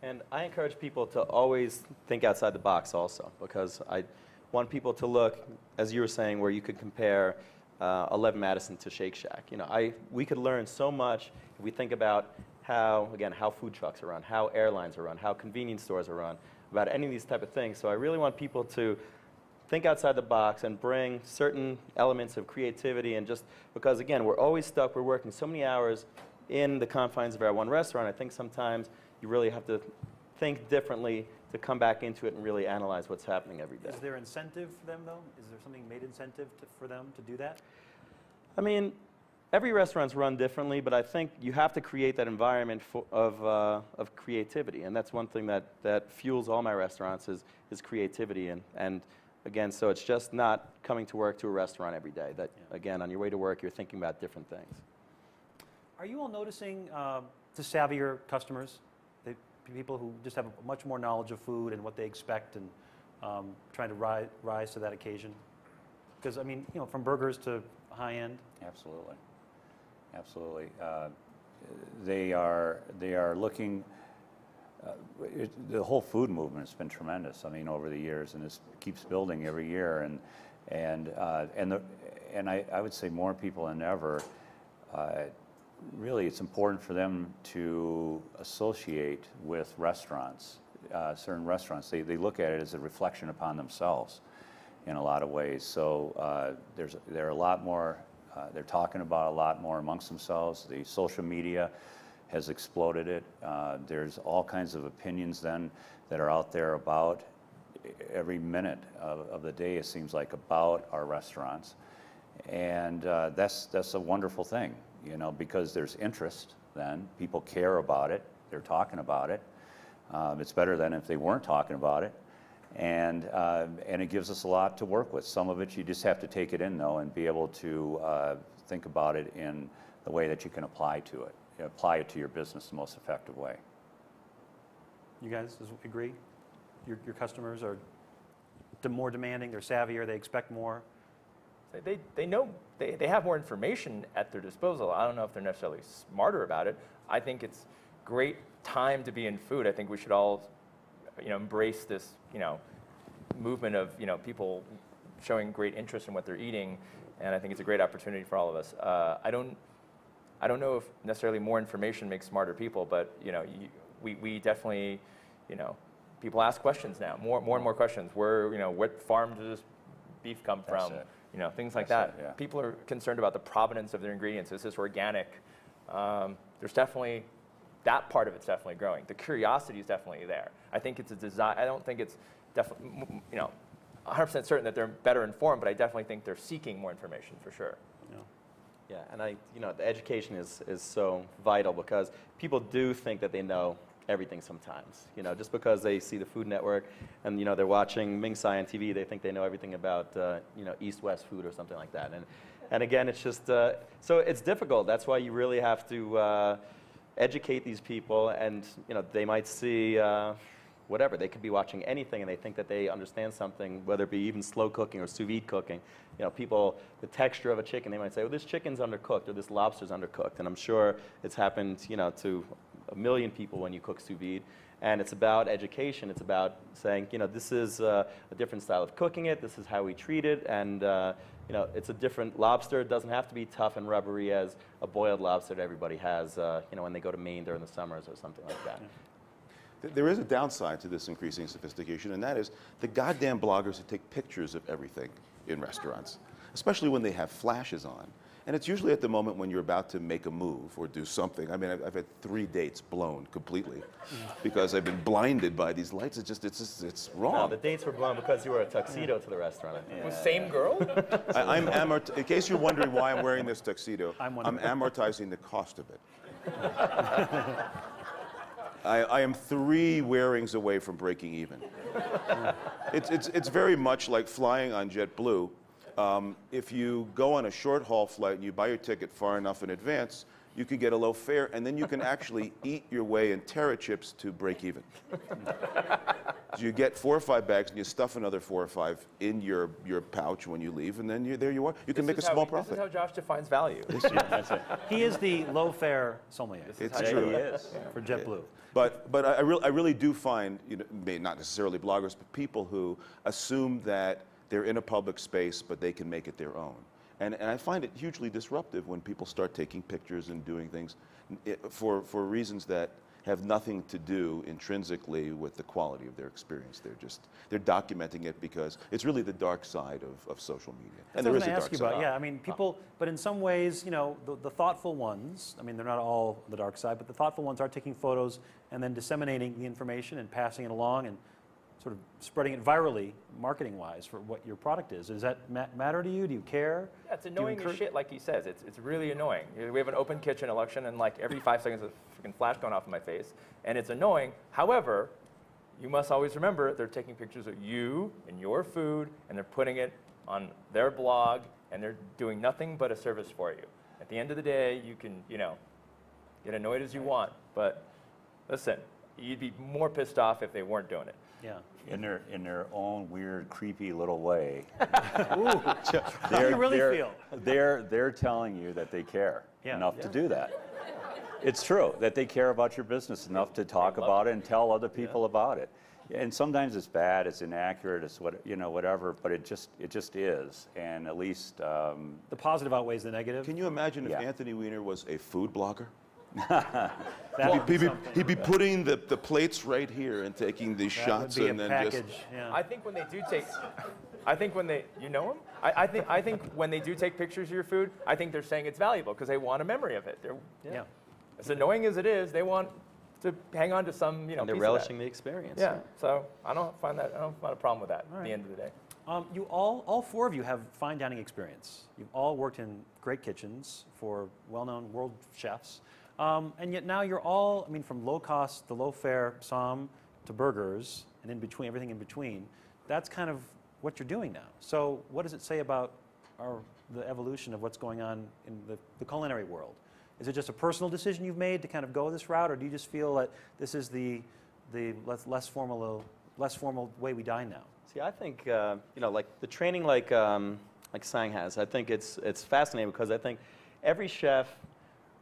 And I encourage people to always think outside the box also, because I want people to look, as you were saying, where you could compare 11 Madison to Shake Shack. You know, we could learn so much if we think about how food trucks are run, how airlines are run, how convenience stores are run, about any of these type of things. So I really want people to think outside the box and bring certain elements of creativity, and just because, again, we're always stuck, we're working so many hours in the confines of our one restaurant. I think sometimes you really have to think differently to come back into it and really analyze what's happening every day.
Is there incentive for them, though? Is there something made incentive for them to do that?
I mean, every restaurant's run differently, but I think you have to create that environment of creativity, and that's one thing that fuels all my restaurants is creativity. And again, so it's just not coming to work to a restaurant every day. That, again, on your way to work, you're thinking about different things.
Are you all noticing the savvier customers, the people who just have much more knowledge of food and what they expect, and trying to rise to that occasion? Because, I mean, you know, from burgers to high end.
Absolutely. Absolutely. They are looking, the whole food movement has been tremendous, I mean, over the years, and this keeps building every year. And I would say more people than ever, really it's important for them to associate with restaurants, certain restaurants. They look at it as a reflection upon themselves in a lot of ways. So there are a lot more, they're talking about a lot more amongst themselves. The social media has exploded it. There's all kinds of opinions then that are out there about every minute of the day, it seems like, about our restaurants. And that's a wonderful thing, you know, because there's interest then. People care about it. They're talking about it. It's better than if they weren't talking about it. And it gives us a lot to work with. Some of it you just have to take it in, though, and be able to think about it in the way that you can apply to it. Apply it to your business the most effective way.
You guys agree? Your customers are more demanding, they're savvier, they expect more?
They know, they have more information at their disposal. I don't know if they're necessarily smarter about it. I think it's great time to be in food. I think we should all, you know, embrace this, you know, movement of, you know, people showing great interest in what they're eating, and I think it's a great opportunity for all of us. I don't know if necessarily more information makes smarter people, but, you know, we definitely, you know, people ask questions now, more and more questions. Where, you know, what farm does this beef come from? You know, things like that.
Yeah.
People are concerned about the provenance of their ingredients. Is this organic? There's definitely, that part of it's definitely growing. The curiosity is definitely there. I think it's a desire. I don't think it's definitely, you know, 100% certain that they're better informed, but I definitely think they're seeking more information for sure.
Yeah, and you know, the education is so vital, because people do think that they know everything sometimes. You know, just because they see the Food Network and, you know, they're watching Ming Tsai on TV, they think they know everything about, you know, East-West food or something like that. And again, it's just, so it's difficult. That's why you really have to educate these people, and, you know, they might see whatever. They could be watching anything and they think that they understand something, whether it be even slow cooking or sous vide cooking. You know, people, the texture of a chicken, they might say, oh, this chicken's undercooked or this lobster's undercooked. And I'm sure it's happened, you know, to a million people when you cook sous vide. And it's about education. It's about saying, this is a different style of cooking it. This is how we treat it. And it's a different lobster. It doesn't have to be tough and rubbery as a boiled lobster that everybody has, when they go to Maine during the summers or something like that.
Yeah. There is a downside to this increasing sophistication, and that is the goddamn bloggers who take pictures of everything in restaurants, especially when they have flashes on. And it's usually at the moment when you're about to make a move or do something. I mean, I've had 3 dates blown completely because I've been blinded by these lights. It's wrong.
No, the dates were blown because you wore a tuxedo to the restaurant.
Well, same girl?
In case you're wondering why I'm wearing this tuxedo, I'm amortizing the cost of it. I am 3 wearings away from breaking even. It's very much like flying on JetBlue. If you go on a short haul flight and you buy your ticket far enough in advance, you can get a low fare, and then you can actually eat your way in Terra chips to break even. So you get 4 or 5 bags, and you stuff another 4 or 5 in your pouch when you leave, and then there you are. You can make a small profit.
This is how Josh defines value.
That's it. He is the low-fare sommelier.
It's true.
He is.
For JetBlue.
But I really do find, not necessarily bloggers, but people who assume that they're in a public space, but they can make it their own. And I find it hugely disruptive when people start taking pictures and doing things for reasons that have nothing to do intrinsically with the quality of their experience. They're documenting it because it's really the dark side of social media.
And there is a dark side. Yeah, I mean, people, but in some ways, the thoughtful ones, I mean, they're not all the dark side, but the thoughtful ones are taking photos and then disseminating the information and passing it along and sort of spreading it virally, marketing-wise, for what your product is. Does that matter to you? Do you care?
Yeah, it's annoying as shit, like he says. It's really annoying. We have an open kitchen election, and like every 5 seconds, there's a freaking flash going off in my face, and it's annoying. However, you must always remember they're taking pictures of you and your food, and they're putting it on their blog, and they're doing nothing but a service for you. At the end of the day, you can, get annoyed as you want, but listen, you'd be more pissed off if they weren't doing it.
Yeah.
In their own weird, creepy little way.
Ooh. How do you really feel?
They're telling you that they care enough to do that. It's true that they care about your business enough to talk about it and tell other people about it. And sometimes it's bad, it's inaccurate, it's whatever, but it just is. And at least
the positive outweighs the negative.
Can you imagine if Anthony Weiner was a food blogger? He'd be putting the plates right here and taking these shots
would be
and then
package.
just.
Yeah.
I think when they do take, you know him? I think when they do take pictures of your food, I think they're saying it's valuable because they want a memory of it.
Yeah.
As annoying as it is, they want to hang on to some,
And they're
piece
relishing
of
the experience.
that. Yeah. So I don't find a problem with that at the end of the day.
You all 4 of you have fine dining experience. You've all worked in great kitchens for well-known world chefs. And yet now you're all, I mean, from low cost to low fare, som, to burgers, and in between, everything in between. That's kind of what you're doing now. So what does it say about the evolution of what's going on in the culinary world? Is it just a personal decision you've made to kind of go this route, or do you just feel that this is the less formal way we dine now?
See, I think like the training like Sang has. I think it's fascinating because I think every chef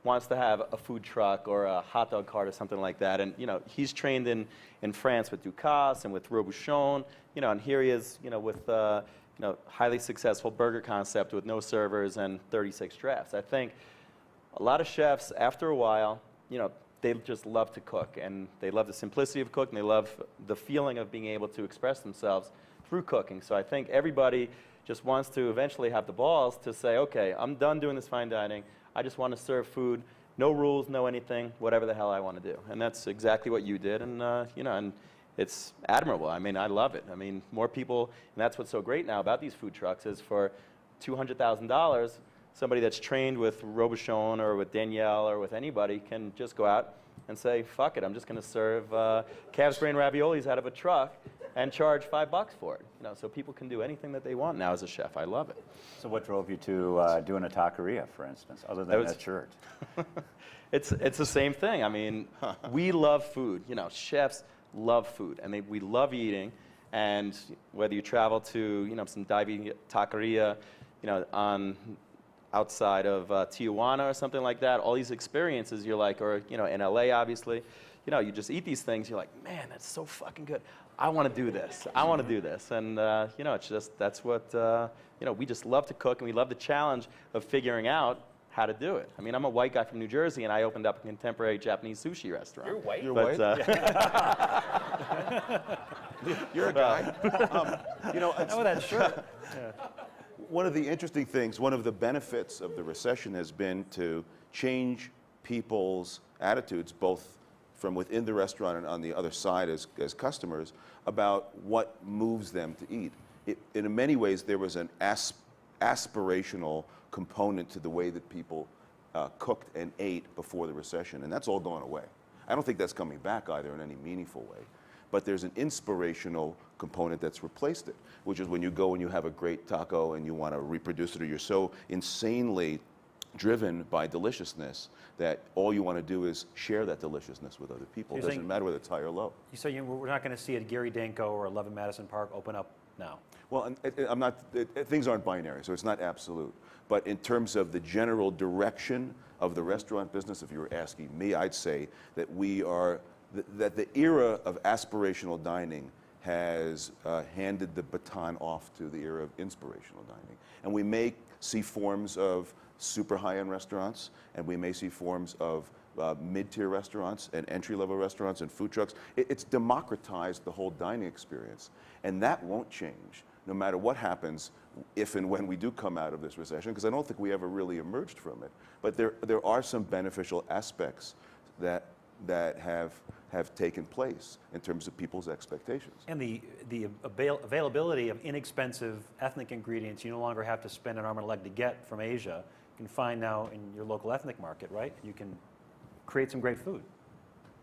wants to have a food truck or a hot dog cart or something like that, and he's trained in France with Ducasse and with Robuchon, and here he is, with highly successful burger concept with no servers and 36 drafts. I think a lot of chefs, after a while, they just love to cook, and they love the simplicity of cooking. They love the feeling of being able to express themselves through cooking. So I think everybody just wants to eventually have the balls to say, okay, I'm done doing this fine dining. I just want to serve food, no rules, no anything, whatever the hell I want to do. And that's exactly what you did, and and it's admirable. I mean, I love it. I mean, more people, and that's what's so great now about these food trucks is for $200,000, somebody that's trained with Robuchon or with Danielle or with anybody can just go out and say, fuck it, I'm just going to serve calves brain raviolis out of a truck and charge $5 for it. So people can do anything that they want now as a chef. I love it.
So what drove you to doing a taqueria, for instance, other than that shirt?
It's the same thing. I mean, we love food. Chefs love food, and we love eating. And whether you travel to some diving taqueria, on outside of Tijuana or something like that, all these experiences, you're like, or in LA, obviously, you just eat these things, you're like, man, that's so fucking good. I want to do this. I want to do this. And, it's just, that's what, we just love to cook, and we love the challenge of figuring out how to do it. I mean, I'm a white guy from New Jersey, and I opened up a contemporary Japanese sushi restaurant.
You're white?
You're
But,
white? You're a guy.
Oh, that shirt.
One of the interesting things, one of the benefits of the recession has been to change people's attitudes, both from within the restaurant and on the other side as customers, about what moves them to eat. In many ways, there was an aspirational component to the way that people cooked and ate before the recession, and that's all gone away. I don't think that's coming back either in any meaningful way. But there's an inspirational component that's replaced it, which is when you go and you have a great taco and you want to reproduce it, or you're so insanely driven by deliciousness that all you want to do is share that deliciousness with other people. It doesn't matter whether it's high or low.
So we're not going to see a Gary Danko or 11 Madison Park open up now?
Well, things aren't binary, so it's not absolute. But in terms of the general direction of the restaurant business, if you were asking me, I'd say that that the era of aspirational dining has handed the baton off to the era of inspirational dining. And we may see forms of super high-end restaurants, and we may see forms of mid-tier restaurants and entry-level restaurants and food trucks. It's democratized the whole dining experience, and that won't change no matter what happens if and when we do come out of this recession, because I don't think we ever really emerged from it. But there are some beneficial aspects that have taken place in terms of people's expectations.
And the availability of inexpensive ethnic ingredients you no longer have to spend an arm and a leg to get from Asia, you can find now in your local ethnic market, right? You can create some great food.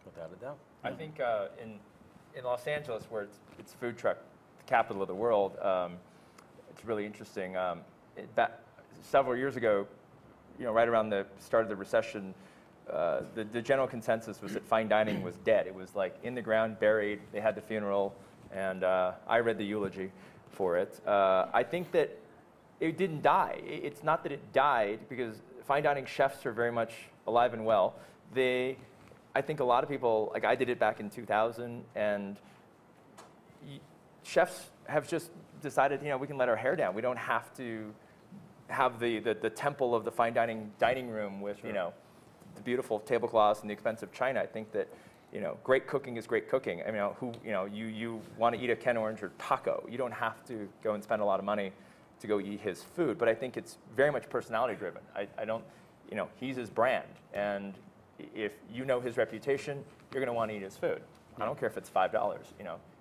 without a doubt.
I think in Los Angeles, where it's food truck capital of the world, it's really interesting. Several years ago, right around the start of the recession, the general consensus was that fine dining was dead. It was like in the ground, buried. They had the funeral, and I read the eulogy for it. I think that it didn't die. It's not that it died, because fine dining chefs are very much alive and well. I think a lot of people, like I did it back in 2000, and chefs have just decided, we can let our hair down. We don't have to have the temple of the fine dining room with,
Sure.
The beautiful tablecloths and the expensive china. I think that, great cooking is great cooking. I mean, you want to eat a Ken Oringer taco. You don't have to go and spend a lot of money to go eat his food. But I think it's very much personality driven. I don't, he's his brand. And if you know his reputation, you're going to want to eat his food. I don't care if it's $5.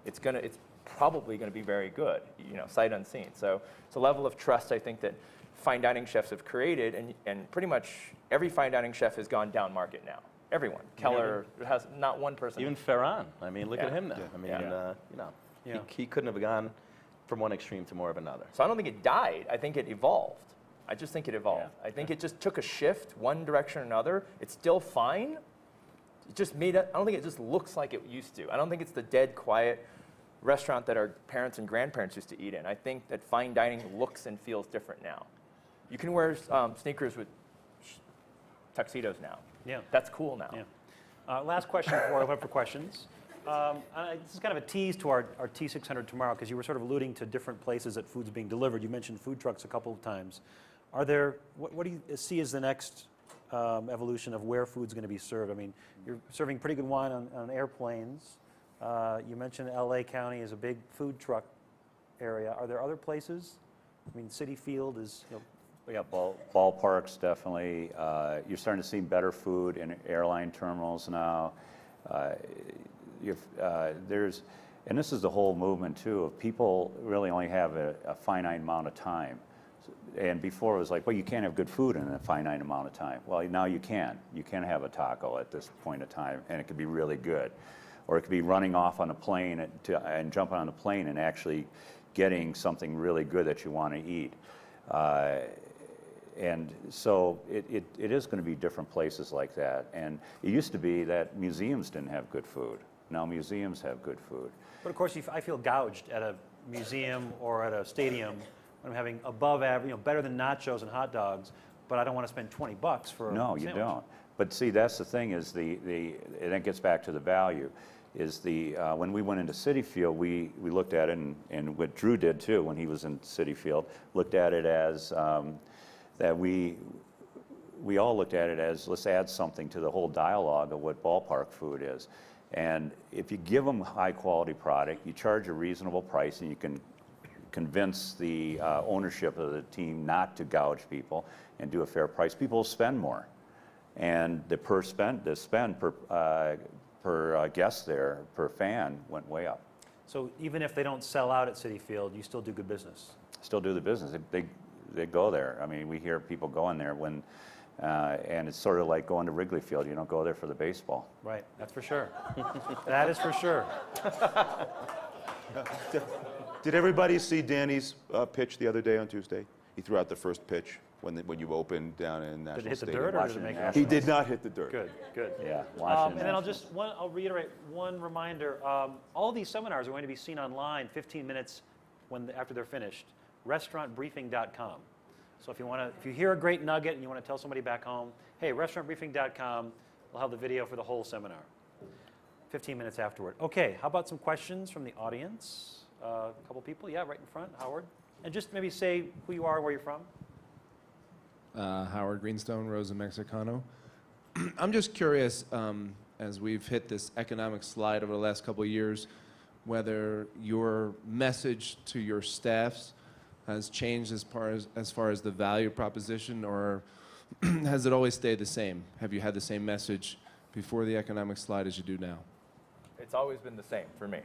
It's probably going to be very good, sight unseen. So it's a level of trust, I think, that fine dining chefs have created, and pretty much every fine dining chef has gone down market now. Everyone. Keller has not one person.
Even Ferran. I mean, look
Yeah.
at him now.
Yeah.
I mean, he couldn't have gone from one extreme to more of another.
So I don't think it died. I think it evolved. I just think it evolved.
Yeah.
I think it just took a shift, one direction or another. It's still fine. It just made it. I don't think it just looks like it used to. I don't think it's the dead, quiet restaurant that our parents and grandparents used to eat in. I think that fine dining looks and feels different now. You can wear sneakers with tuxedos now.
Yeah.
That's cool now.
Yeah. Last question before I open up for questions. This is kind of a tease to our T600 tomorrow, because you were sort of alluding to different places that food's being delivered. You mentioned food trucks a couple of times. What do you see as the next evolution of where food's going to be served? I mean, you're serving pretty good wine on airplanes. You mentioned LA County is a big food truck area. Are there other places? I mean, Citi Field is,
Yeah, ballparks definitely. You're starting to see better food in airline terminals now. And this is the whole movement too, of people really only have a finite amount of time. And before it was like, well, you can't have good food in a finite amount of time. Well, now you can. You can have a taco at this point in time, and it could be really good. Or it could be running off on a plane and jumping on a plane and actually getting something really good that you want to eat. And so it is going to be different places like that. And it used to be that museums didn't have good food. Now museums have good food.
but of course I feel gouged at a museum or at a stadium when I'm having above average, better than nachos and hot dogs, but I don't want to spend $20 for a
No,
sandwich.
you don't. But see, that's the thing is and it gets back to the value, is when we went into Citi Field, we looked at it, and what Drew did too when he was in Citi Field, looked at it as that we all looked at it as, let's add something to the whole dialogue of what ballpark food is. And if you give them high quality product, you charge a reasonable price, and you can convince the ownership of the team not to gouge people and do a fair price, people will spend more. And the spend per guest there, per fan, went way up.
So even if they don't sell out at Citi Field, you still do good business.
Still do the business. They go there. I mean, we hear people going there and it's sort of like going to Wrigley Field. You don't go there for the baseball.
Right, that's for sure. That is for sure.
Did everybody see Danny's pitch the other day on Tuesday? He threw out the first pitch when you opened down in National
Did it hit the
Stadium.
dirt or did it make it?
He did not hit the dirt.
Good, good.
Yeah,
And
Washington.
then I'll reiterate one reminder. All these seminars are going to be seen online 15 minutes after they're finished. Restaurantbriefing.com. So if you hear a great nugget and you want to tell somebody back home, hey, restaurantbriefing.com, we'll have the video for the whole seminar. 15 minutes afterward. Okay, how about some questions from the audience? A couple people, yeah, right in front, Howard. And just maybe say who you are and where you're from.
Howard Greenstone, Rosa Mexicano. I'm just curious, as we've hit this economic slide over the last couple of years, whether your message to your staffs has changed as far as the value proposition, or has it always stayed the same? Have you had the same message before the economic slide as you do now?
It's always been the same for me.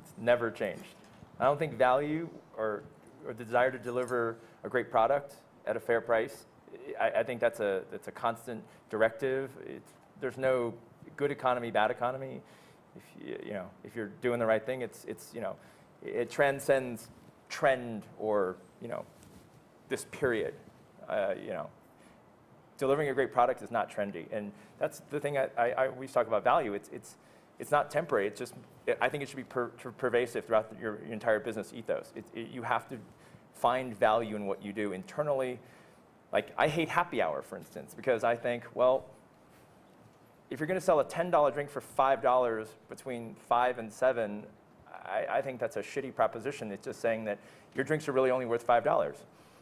It's never changed. I don't think value or the desire to deliver a great product at a fair price, I think that's a constant directive. There's no good economy, bad economy. If you're doing the right thing, it transcends trend or this period. Delivering a great product is not trendy, and that's the thing. We talk about value. It's not temporary. I think it should be pervasive throughout your entire business ethos. You have to find value in what you do internally. Like, I hate happy hour, for instance, because I think, well, if you're going to sell a $10 drink for $5 between 5 and 7, I think that's a shitty proposition. It's just saying that your drinks are really only worth $5.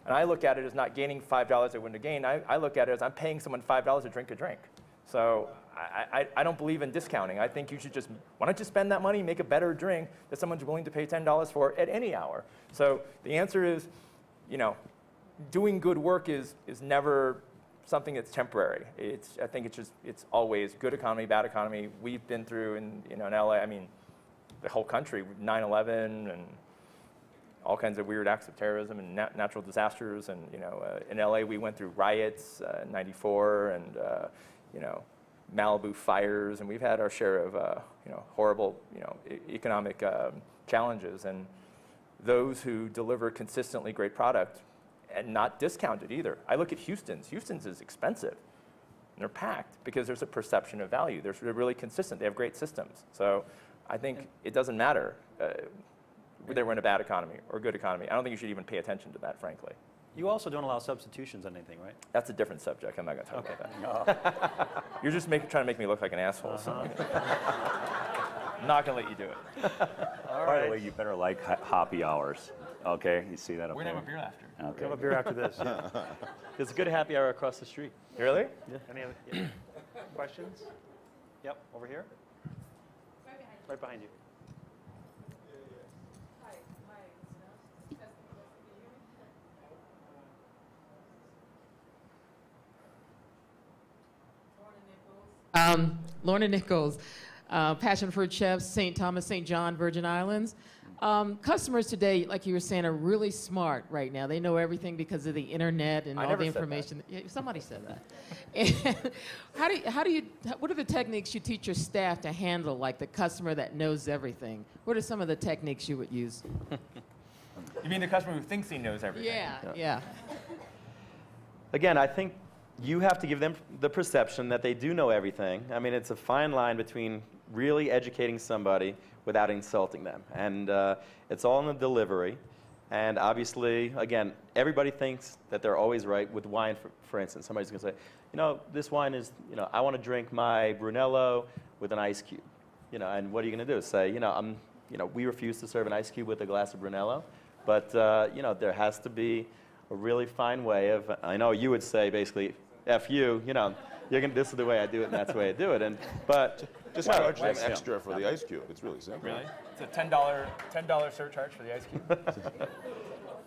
And I look at it as not gaining $5 I wouldn't have gained. I look at it as I'm paying someone $5 to drink a drink. So I don't believe in discounting. I think you should why don't you spend that money, make a better drink that someone's willing to pay $10 for at any hour. So the answer is, doing good work is never something that's temporary. I think it's always good economy, bad economy. We've been through in LA, I mean, the whole country, 9/11 and all kinds of weird acts of terrorism and natural disasters. And in LA we went through riots in '94 and Malibu fires, and we've had our share of horrible economic challenges. And those who deliver consistently great product and not discounted either. I look at Houston's. Houston's is expensive. And they're packed because there's a perception of value. They're really consistent. They have great systems. So I think it doesn't matter whether we're in a bad economy or good economy. I don't think you should even pay attention to that, frankly.
You also don't allow substitutions on anything, right?
That's a different subject. I'm not going to talk about that. You're just trying to make me look like an asshole. So I'm not going to let you do it.
By the way, you better like hoppy hours. Okay, you see that up
We're
there?
going to have a beer after.
We'll
Okay.
have a beer after this. Yeah.
There's a good happy hour across the street.
Really?
Any other questions? Yep, over here. Right behind you.
Lorna Nichols, Passion Fruit Chefs, St. Thomas, St. John, Virgin Islands. Customers today, like you were saying, are really smart right now. They know everything because of the internet and
I
all
never
the
said that.
information. Yeah, somebody said that. And what are the techniques you teach your staff to handle, like the customer that knows everything? What are some of the techniques you would use?
You mean the customer who thinks he knows everything?
Yeah.
Again, I think you have to give them the perception that they do know everything. I mean, it's a fine line between really educating somebody without insulting them. And it's all in the delivery. And obviously, again, everybody thinks that they're always right with wine, for instance. Somebody's going to say, you know, this wine is, you know, I want to drink my Brunello with an ice cube. You know, and what are you going to do? Say, you know, we refuse to serve an ice cube with a glass of Brunello. But, you know, there has to be a really fine way of, I know you would say basically, F you, you know, this is the way I do it and that's the way I do it. And, but
Just charge them extra for the ice cube. It's really simple.
Really? It's a $10 surcharge for the ice cube.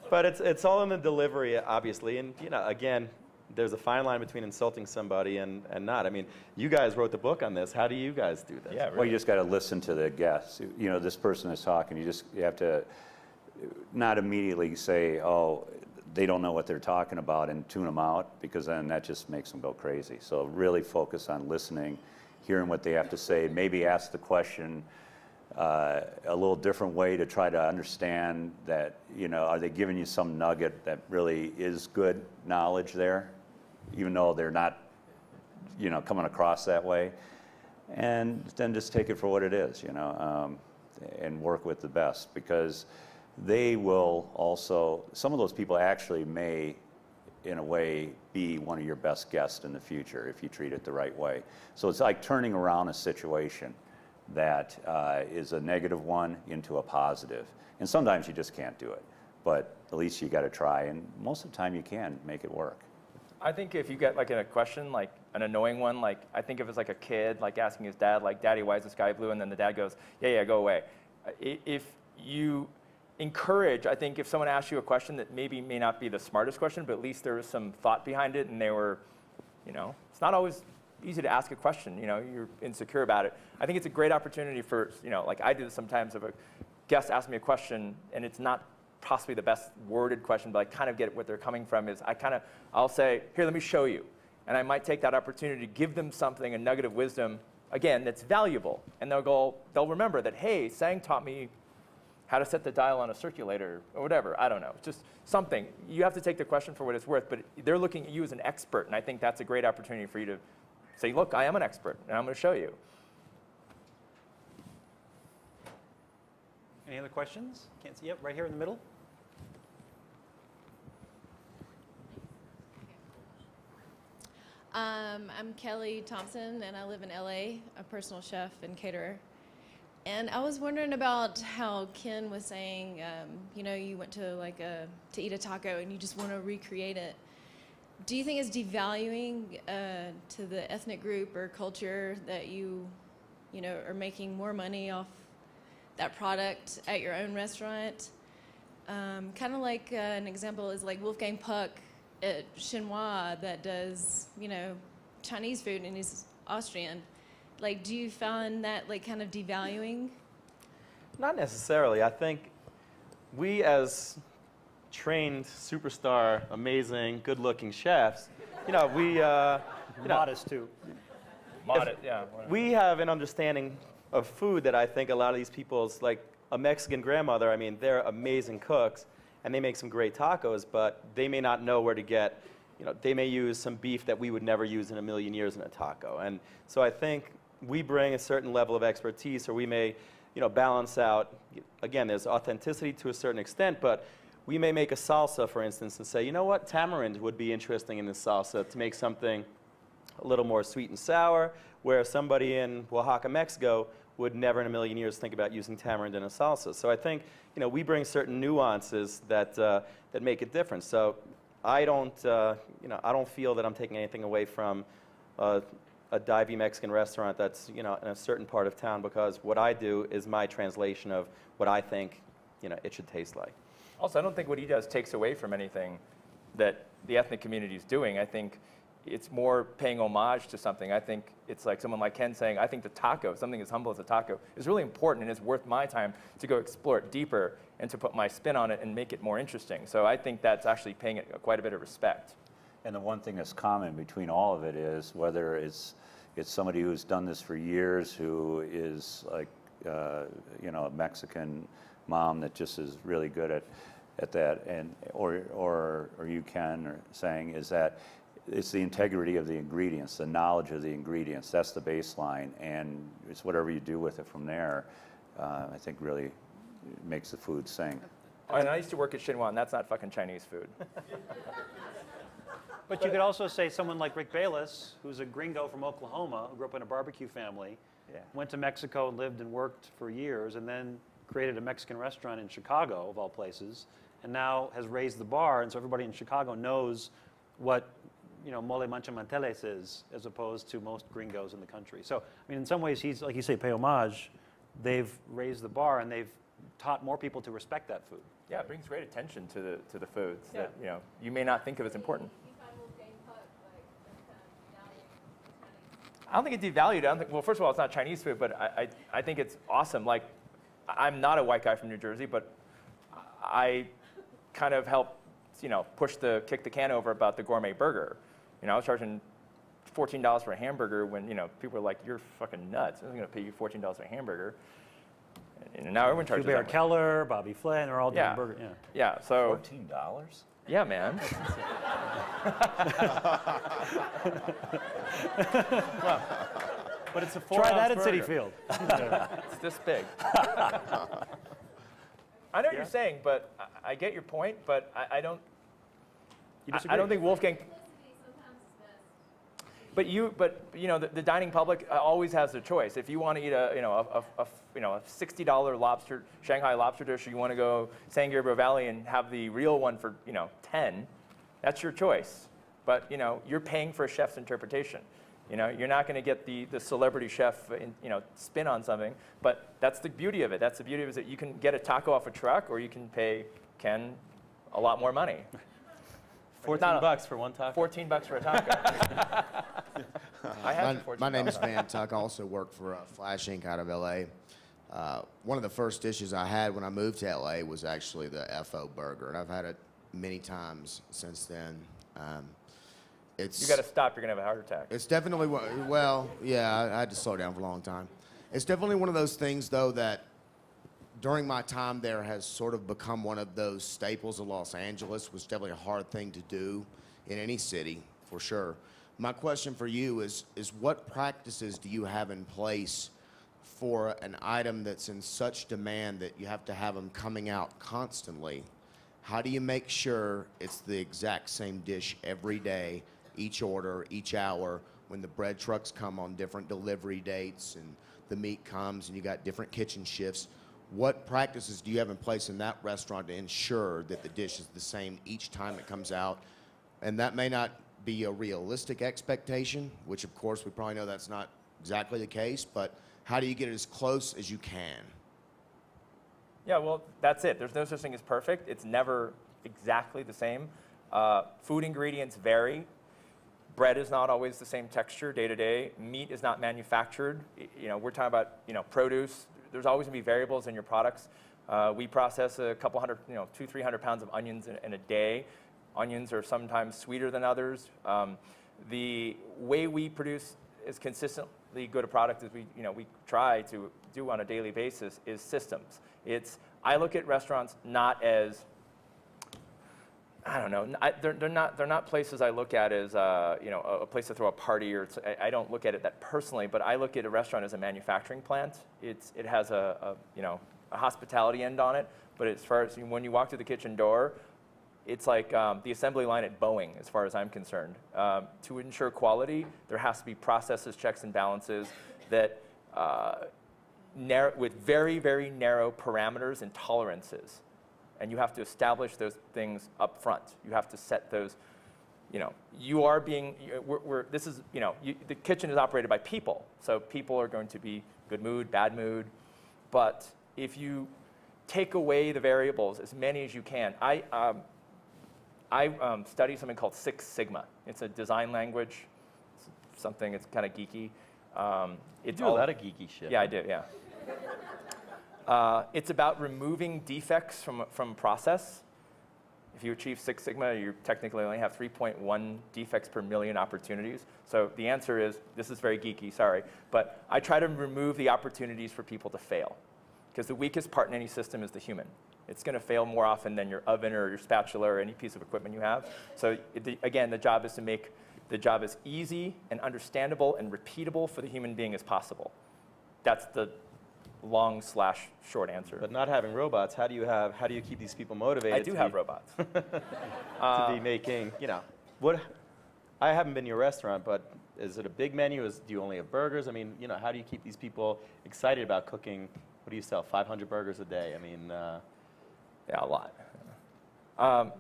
But it's all in the delivery, obviously. And, you know, again, there's a fine line between insulting somebody and not. I mean, you guys wrote the book on this. How do you guys do this?
Yeah, really.
Well, you just got to listen to the guests. You know, this person is talking. You have to not immediately say, oh, they don't know what they're talking about and tune them out, because then that just makes them go crazy. So really focus on listening, hearing what they have to say, maybe ask the question a little different way to try to understand that, you know, are they giving you some nugget that really is good knowledge there, even though they're not, you know, coming across that way. And then just take it for what it is, you know, and work with the best, because they will also, some of those people actually may, in a way, be one of your best guests in the future if you treat it the right way. So it's like turning around a situation that is a negative one into a positive. And sometimes you just can't do it, but at least you got to try, and most of the time you can make it work.
I think if you get like in a question, like an annoying one, like I think if it's like a kid like asking his dad, like, Daddy, why is the sky blue? And then the dad goes, yeah, go away. If you encourage, I think if someone asks you a question that maybe may not be the smartest question, but at least there was some thought behind it, and they were, you know, it's not always easy to ask a question, you know, you're insecure about it. I think it's a great opportunity for, you know, like I do this sometimes, if a guest asks me a question and it's not possibly the best worded question, but I kind of get what they're coming from, is I'll say, here, let me show you. And I might take that opportunity to give them something, a nugget of wisdom, again, that's valuable. And they'll remember that, hey, Sang taught me how to set the dial on a circulator, or whatever, I don't know, just something. You have to take the question for what it's worth, but they're looking at you as an expert, and I think that's a great opportunity for you to say, look, I am an expert, and I'm going to show you.
Any other questions? Can't see. Yep, right here in the middle.
I'm Kelly Thompson, and I live in LA, a personal chef and caterer. And I was wondering about how Ken was saying, you know, you went to to eat a taco and you just want to recreate it. Do you think it's devaluing to the ethnic group or culture that you know, are making more money off that product at your own restaurant? Kind of like an example is like Wolfgang Puck at Chinois that does, you know, Chinese food, and he's Austrian. Like, do you find that like kind of devaluing?
Not necessarily. I think we as trained, superstar, amazing, good-looking chefs, you know,
Modest too.
Modest, yeah.
We have an understanding of food that I think a lot of these people's, like a Mexican grandmother, I mean, they're amazing cooks, and they make some great tacos, but they may not know where to get, you know, they may use some beef that we would never use in a million years in a taco. And so I think we bring a certain level of expertise, or we may, you know, balance out, again, there's authenticity to a certain extent, but we may make a salsa, for instance, and say, you know what, tamarind would be interesting in this salsa to make something a little more sweet and sour, where somebody in Oaxaca, Mexico would never in a million years think about using tamarind in a salsa. So I think, you know, we bring certain nuances that, that make it different. So I don't, you know, I don't feel that I'm taking anything away from a divey Mexican restaurant that's, you know, in a certain part of town, because what I do is my translation of what I think, you know, it should taste like.
Also, I don't think what he does takes away from anything that the ethnic community is doing. I think it's more paying homage to something. I think it's like someone like Ken saying, I think the taco, something as humble as a taco, is really important, and it's worth my time to go explore it deeper and to put my spin on it and make it more interesting. So I think that's actually paying it quite a bit of respect.
And the one thing that's common between all of it is whether it's somebody who's done this for years, who is like, you know, a Mexican mom that just is really good at that, and or you Ken or saying, is that it's the integrity of the ingredients, the knowledge of the ingredients. That's the baseline, and it's whatever you do with it from there. I think really makes the food sing.
And I used to work at Xinhua, and that's not fucking Chinese food.
But you could also say someone like Rick Bayless, who's a gringo from Oklahoma, who grew up in a barbecue family, went to Mexico and lived and worked for years, and then created a Mexican restaurant in Chicago, of all places, and now has raised the bar, and so everybody in Chicago knows what mole manchamanteles is, as opposed to most gringos in the country. So, I mean, in some ways, he's, like you say, pay homage. They've raised the bar, and they've taught more people to respect that food.
Yeah, it brings great attention to the foods that you may not think of as important. I don't think it devalued. Well, first of all, it's not Chinese food, but I think it's awesome. Like, I'm not a white guy from New Jersey, but I kind of helped, kick the can over about the gourmet burger. I was charging $14 for a hamburger when, people were like, "You're fucking nuts. I'm going to pay you $14 for a hamburger." And now everyone charges
Hubert
that
Keller, Bobby Flynn, they're all doing burger.
Yeah. So
$14?
Yeah, man.
Well, but it's a 4-ounce
Try that at
burger.
Citi Field.
It's this big. I know what you're saying, but I get your point, but I don't.
You disagree?
I don't think Wolfgang. But the dining public always has the choice. If you want to eat a $60 lobster Shanghai lobster dish, or you want to go San Gabriel Valley and have the real one for 10, that's your choice. But you're paying for a chef's interpretation. You're not going to get the celebrity chef spin on something. But that's the beauty of it. That's the beauty of it, is that you can get a taco off a truck, or you can pay Ken a lot more money.
$14 for one taco.
$14 for a taco. I had
My name is Van Tuck. I also work for Flash Inc. out of LA. One of the first dishes I had when I moved to LA was actually the FO burger, and I've had it many times since then.
You got to stop. You're gonna have a heart attack.
It's definitely I had to slow down for a long time. It's definitely one of those things, though, that during my time there has sort of become one of those staples of Los Angeles, which is definitely a hard thing to do in any city, for sure. My question for you is what practices do you have in place for an item that's in such demand that you have to have them coming out constantly? How do you make sure it's the exact same dish every day, each order, each hour, when the bread trucks come on different delivery dates and the meat comes and you got different kitchen shifts? What practices do you have in place in that restaurant to ensure that the dish is the same each time it comes out? And that may not be a realistic expectation, which of course we probably know that's not exactly the case, but how do you get it as close as you can?
Yeah, well, that's it. There's no such thing as perfect. It's never exactly the same. Food ingredients vary. Bread is not always the same texture day to day. Meat is not manufactured. We're talking about produce. There's always going to be variables in your products. We process a couple hundred, 200-300 pounds of onions in a day. Onions are sometimes sweeter than others. The way we produce as consistently good a product as we try to do on a daily basis is systems. I look at restaurants not as, I don't know, they're not places I look at as a place to throw a party, or I don't look at it that personally, but I look at a restaurant as a manufacturing plant. It has a hospitality end on it, but as far as when you walk through the kitchen door, it's like the assembly line at Boeing, as far as I'm concerned. To ensure quality, there has to be processes, checks, and balances that with very, very narrow parameters and tolerances. And you have to establish those things up front. You have to set those, you are being, the kitchen is operated by people. So people are going to be good mood, bad mood. But if you take away the variables, as many as you can, I study something called Six Sigma. It's a design language, something, it's kind of geeky.
You do a lot of geeky shit.
Yeah, I do, yeah. It's about removing defects from process. If you achieve Six Sigma, you technically only have 3.1 defects per million opportunities. So the answer is, this is very geeky, sorry, but I try to remove the opportunities for people to fail. Because the weakest part in any system is the human. It's going to fail more often than your oven or your spatula or any piece of equipment you have. So again, the job is to make the job as easy and understandable and repeatable for the human being as possible. That's the long/short answer.
But not having robots, how do you keep these people motivated?
I do have robots.
To be making, what? I haven't been to your restaurant, but is it a big menu? Do you only have burgers? I mean, how do you keep these people excited about cooking? What do you sell? 500 burgers a day? I mean,
Yeah, a lot. Are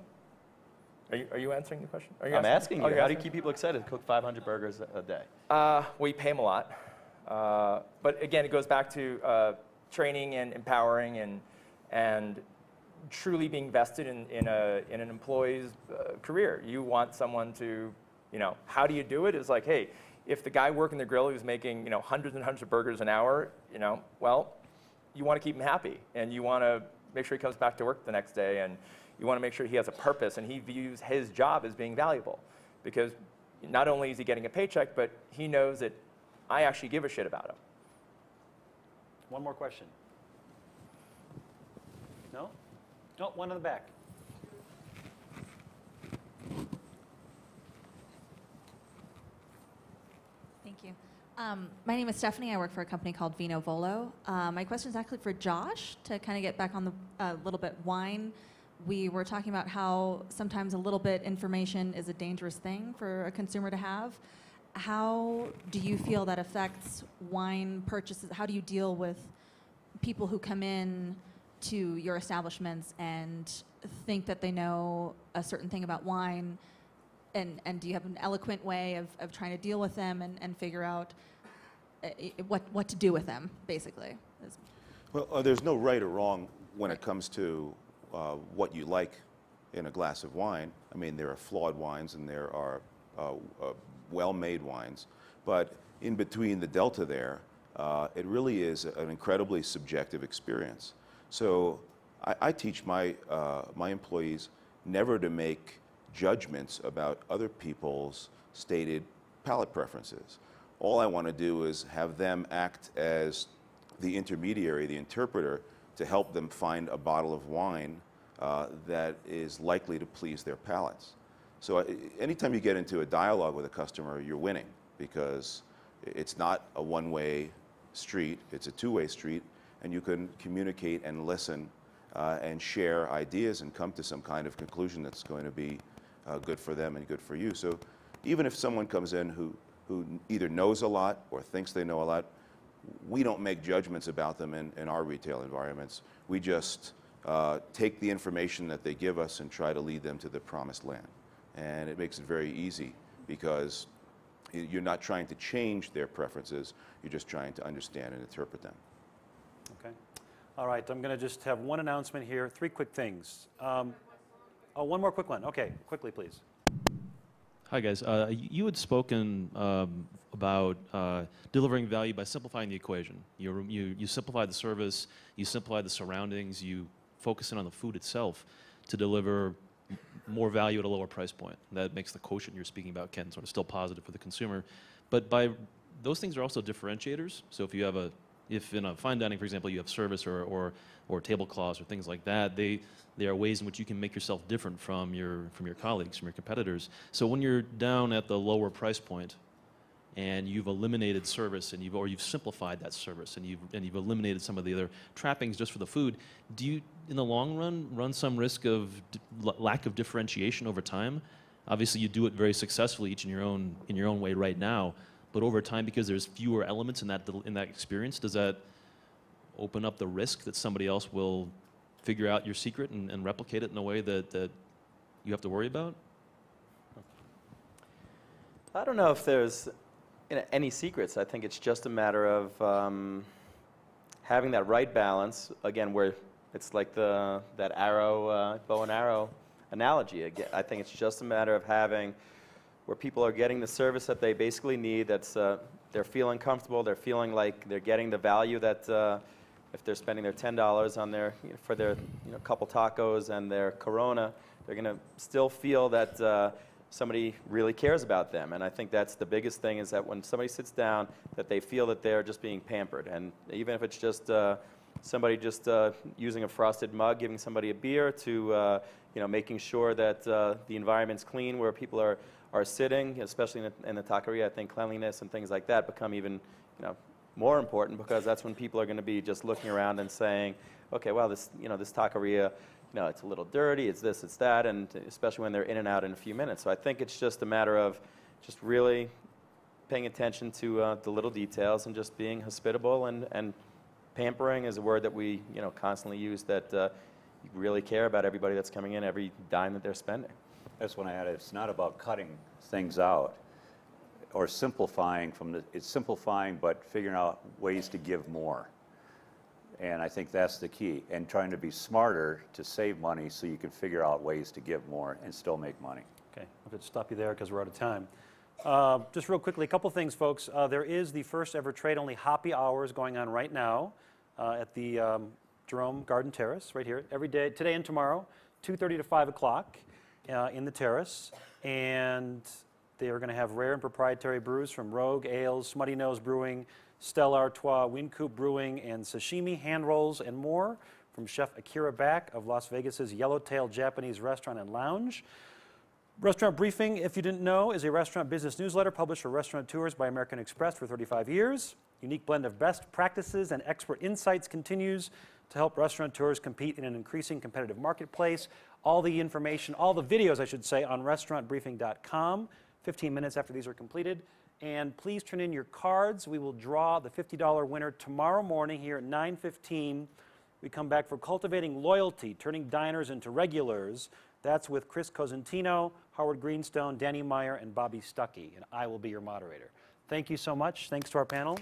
you answering the question?
I'm asking you. How do you keep people excited to cook 500 burgers a day?
We pay them a lot. But again, it goes back to training and empowering and truly being vested in an employee's career. You want someone to, how do you do it? It's like, hey, if the guy working the grill who's making, hundreds and hundreds of burgers an hour, well, you want to keep him happy, and you want to make sure he comes back to work the next day, and you want to make sure he has a purpose and he views his job as being valuable, because not only is he getting a paycheck, but he knows that I actually give a shit about him.
One more question. No? No, one in the back.
Thank you. My name is Stephanie. I work for a company called Vino Volo. My question is actually for Josh to kind of get back on the little bit wine. We were talking about how sometimes a little bit information is a dangerous thing for a consumer to have. How do you feel that affects wine purchases? How do you deal with people who come in to your establishments and think that they know a certain thing about wine? And do you have an eloquent way of trying to deal with them and figure out what to do with them, basically?
Well, there's no right or wrong when it comes to what you like in a glass of wine. I mean, there are flawed wines and there are well-made wines, but in between the delta there, it really is an incredibly subjective experience. So I teach my employees never to make judgments about other people's stated palate preferences. All I want to do is have them act as the intermediary, the interpreter, to help them find a bottle of wine that is likely to please their palates. So anytime you get into a dialogue with a customer, you're winning, because it's not a one-way street, it's a two-way street, and you can communicate and listen and share ideas and come to some kind of conclusion that's going to be good for them and good for you. So even if someone comes in who either knows a lot or thinks they know a lot, we don't make judgments about them in our retail environments. We just take the information that they give us and try to lead them to the promised land. And it makes it very easy, because you're not trying to change their preferences, you're just trying to understand and interpret them.
Okay. All right, I'm going to just have one announcement here, 3 quick things. Oh, one more quick one. Okay, quickly, please.
Hi, guys. You had spoken about delivering value by simplifying the equation. You simplify the service, you simplify the surroundings, you focus in on the food itself to deliver more value at a lower price point. That makes the quotient you're speaking about, Ken, sort of still positive for the consumer. But those things are also differentiators. So if in a fine dining, for example, you have service or tablecloths or things like that, they are ways in which you can make yourself different from your colleagues, from your competitors. So when you're down at the lower price point and you've eliminated service and you've simplified that service and you've eliminated some of the other trappings just for the food, do you, in the long run some risk of lack of differentiation over time? Obviously, you do it very successfully, each in your own way right now. But over time, because there's fewer elements in that experience, does that open up the risk that somebody else will figure out your secret and replicate it in a way that you have to worry about?
I don't know if there's any secrets. I think it's just a matter of having that right balance. Again, where it's like that arrow, bow and arrow analogy. Again, I think it's just a matter of having where people are getting the service that they basically need. That's they're feeling comfortable. They're feeling like they're getting the value that if they're spending their $10 on their for their couple tacos and their Corona, they're going to still feel that somebody really cares about them. And I think that's the biggest thing, is that when somebody sits down, that they feel that they're just being pampered. And even if it's just somebody just using a frosted mug, giving somebody a beer, to making sure that the environment's clean where people are sitting, especially in the taqueria. I think cleanliness and things like that become even more important because that's when people are going to be just looking around and saying, okay, well, this, this taqueria, it's a little dirty, it's this, it's that, and especially when they're in and out in a few minutes. So I think it's just a matter of just really paying attention to the little details and just being hospitable, and pampering is a word that we constantly use, that you really care about everybody that's coming in, every dime that they're spending.
That's when I added, it's not about cutting things out or simplifying it's simplifying but figuring out ways to give more. And I think that's the key, and trying to be smarter to save money so you can figure out ways to give more and still make money.
Okay, I'm going to stop you there because we're out of time. Just real quickly, a couple things, folks. There is the first ever trade-only happy hours going on right now at the Jerome Garden Terrace, right here, every day, today and tomorrow, 2:30 to 5 o'clock in the terrace. And they are going to have rare and proprietary brews from Rogue Ales, Smutty Nose Brewing, Stella Artois, Wynkoop Brewing, and sashimi, hand rolls, and more from Chef Akira Back of Las Vegas's Yellowtail Japanese Restaurant and Lounge. Restaurant Briefing, if you didn't know, is a restaurant business newsletter published for restaurateurs by American Express for 35 years. Unique blend of best practices and expert insights continues to help restaurateurs compete in an increasing competitive marketplace. All the information, all the videos, I should say, on restaurantbriefing.com, 15 minutes after these are completed. And please turn in your cards. We will draw the $50 winner tomorrow morning here at 9:15. We come back for Cultivating Loyalty, Turning Diners into Regulars. That's with Chris Cosentino, Howard Greenstone, Danny Meyer, and Bobby Stuckey. And I will be your moderator. Thank you so much. Thanks to our panel.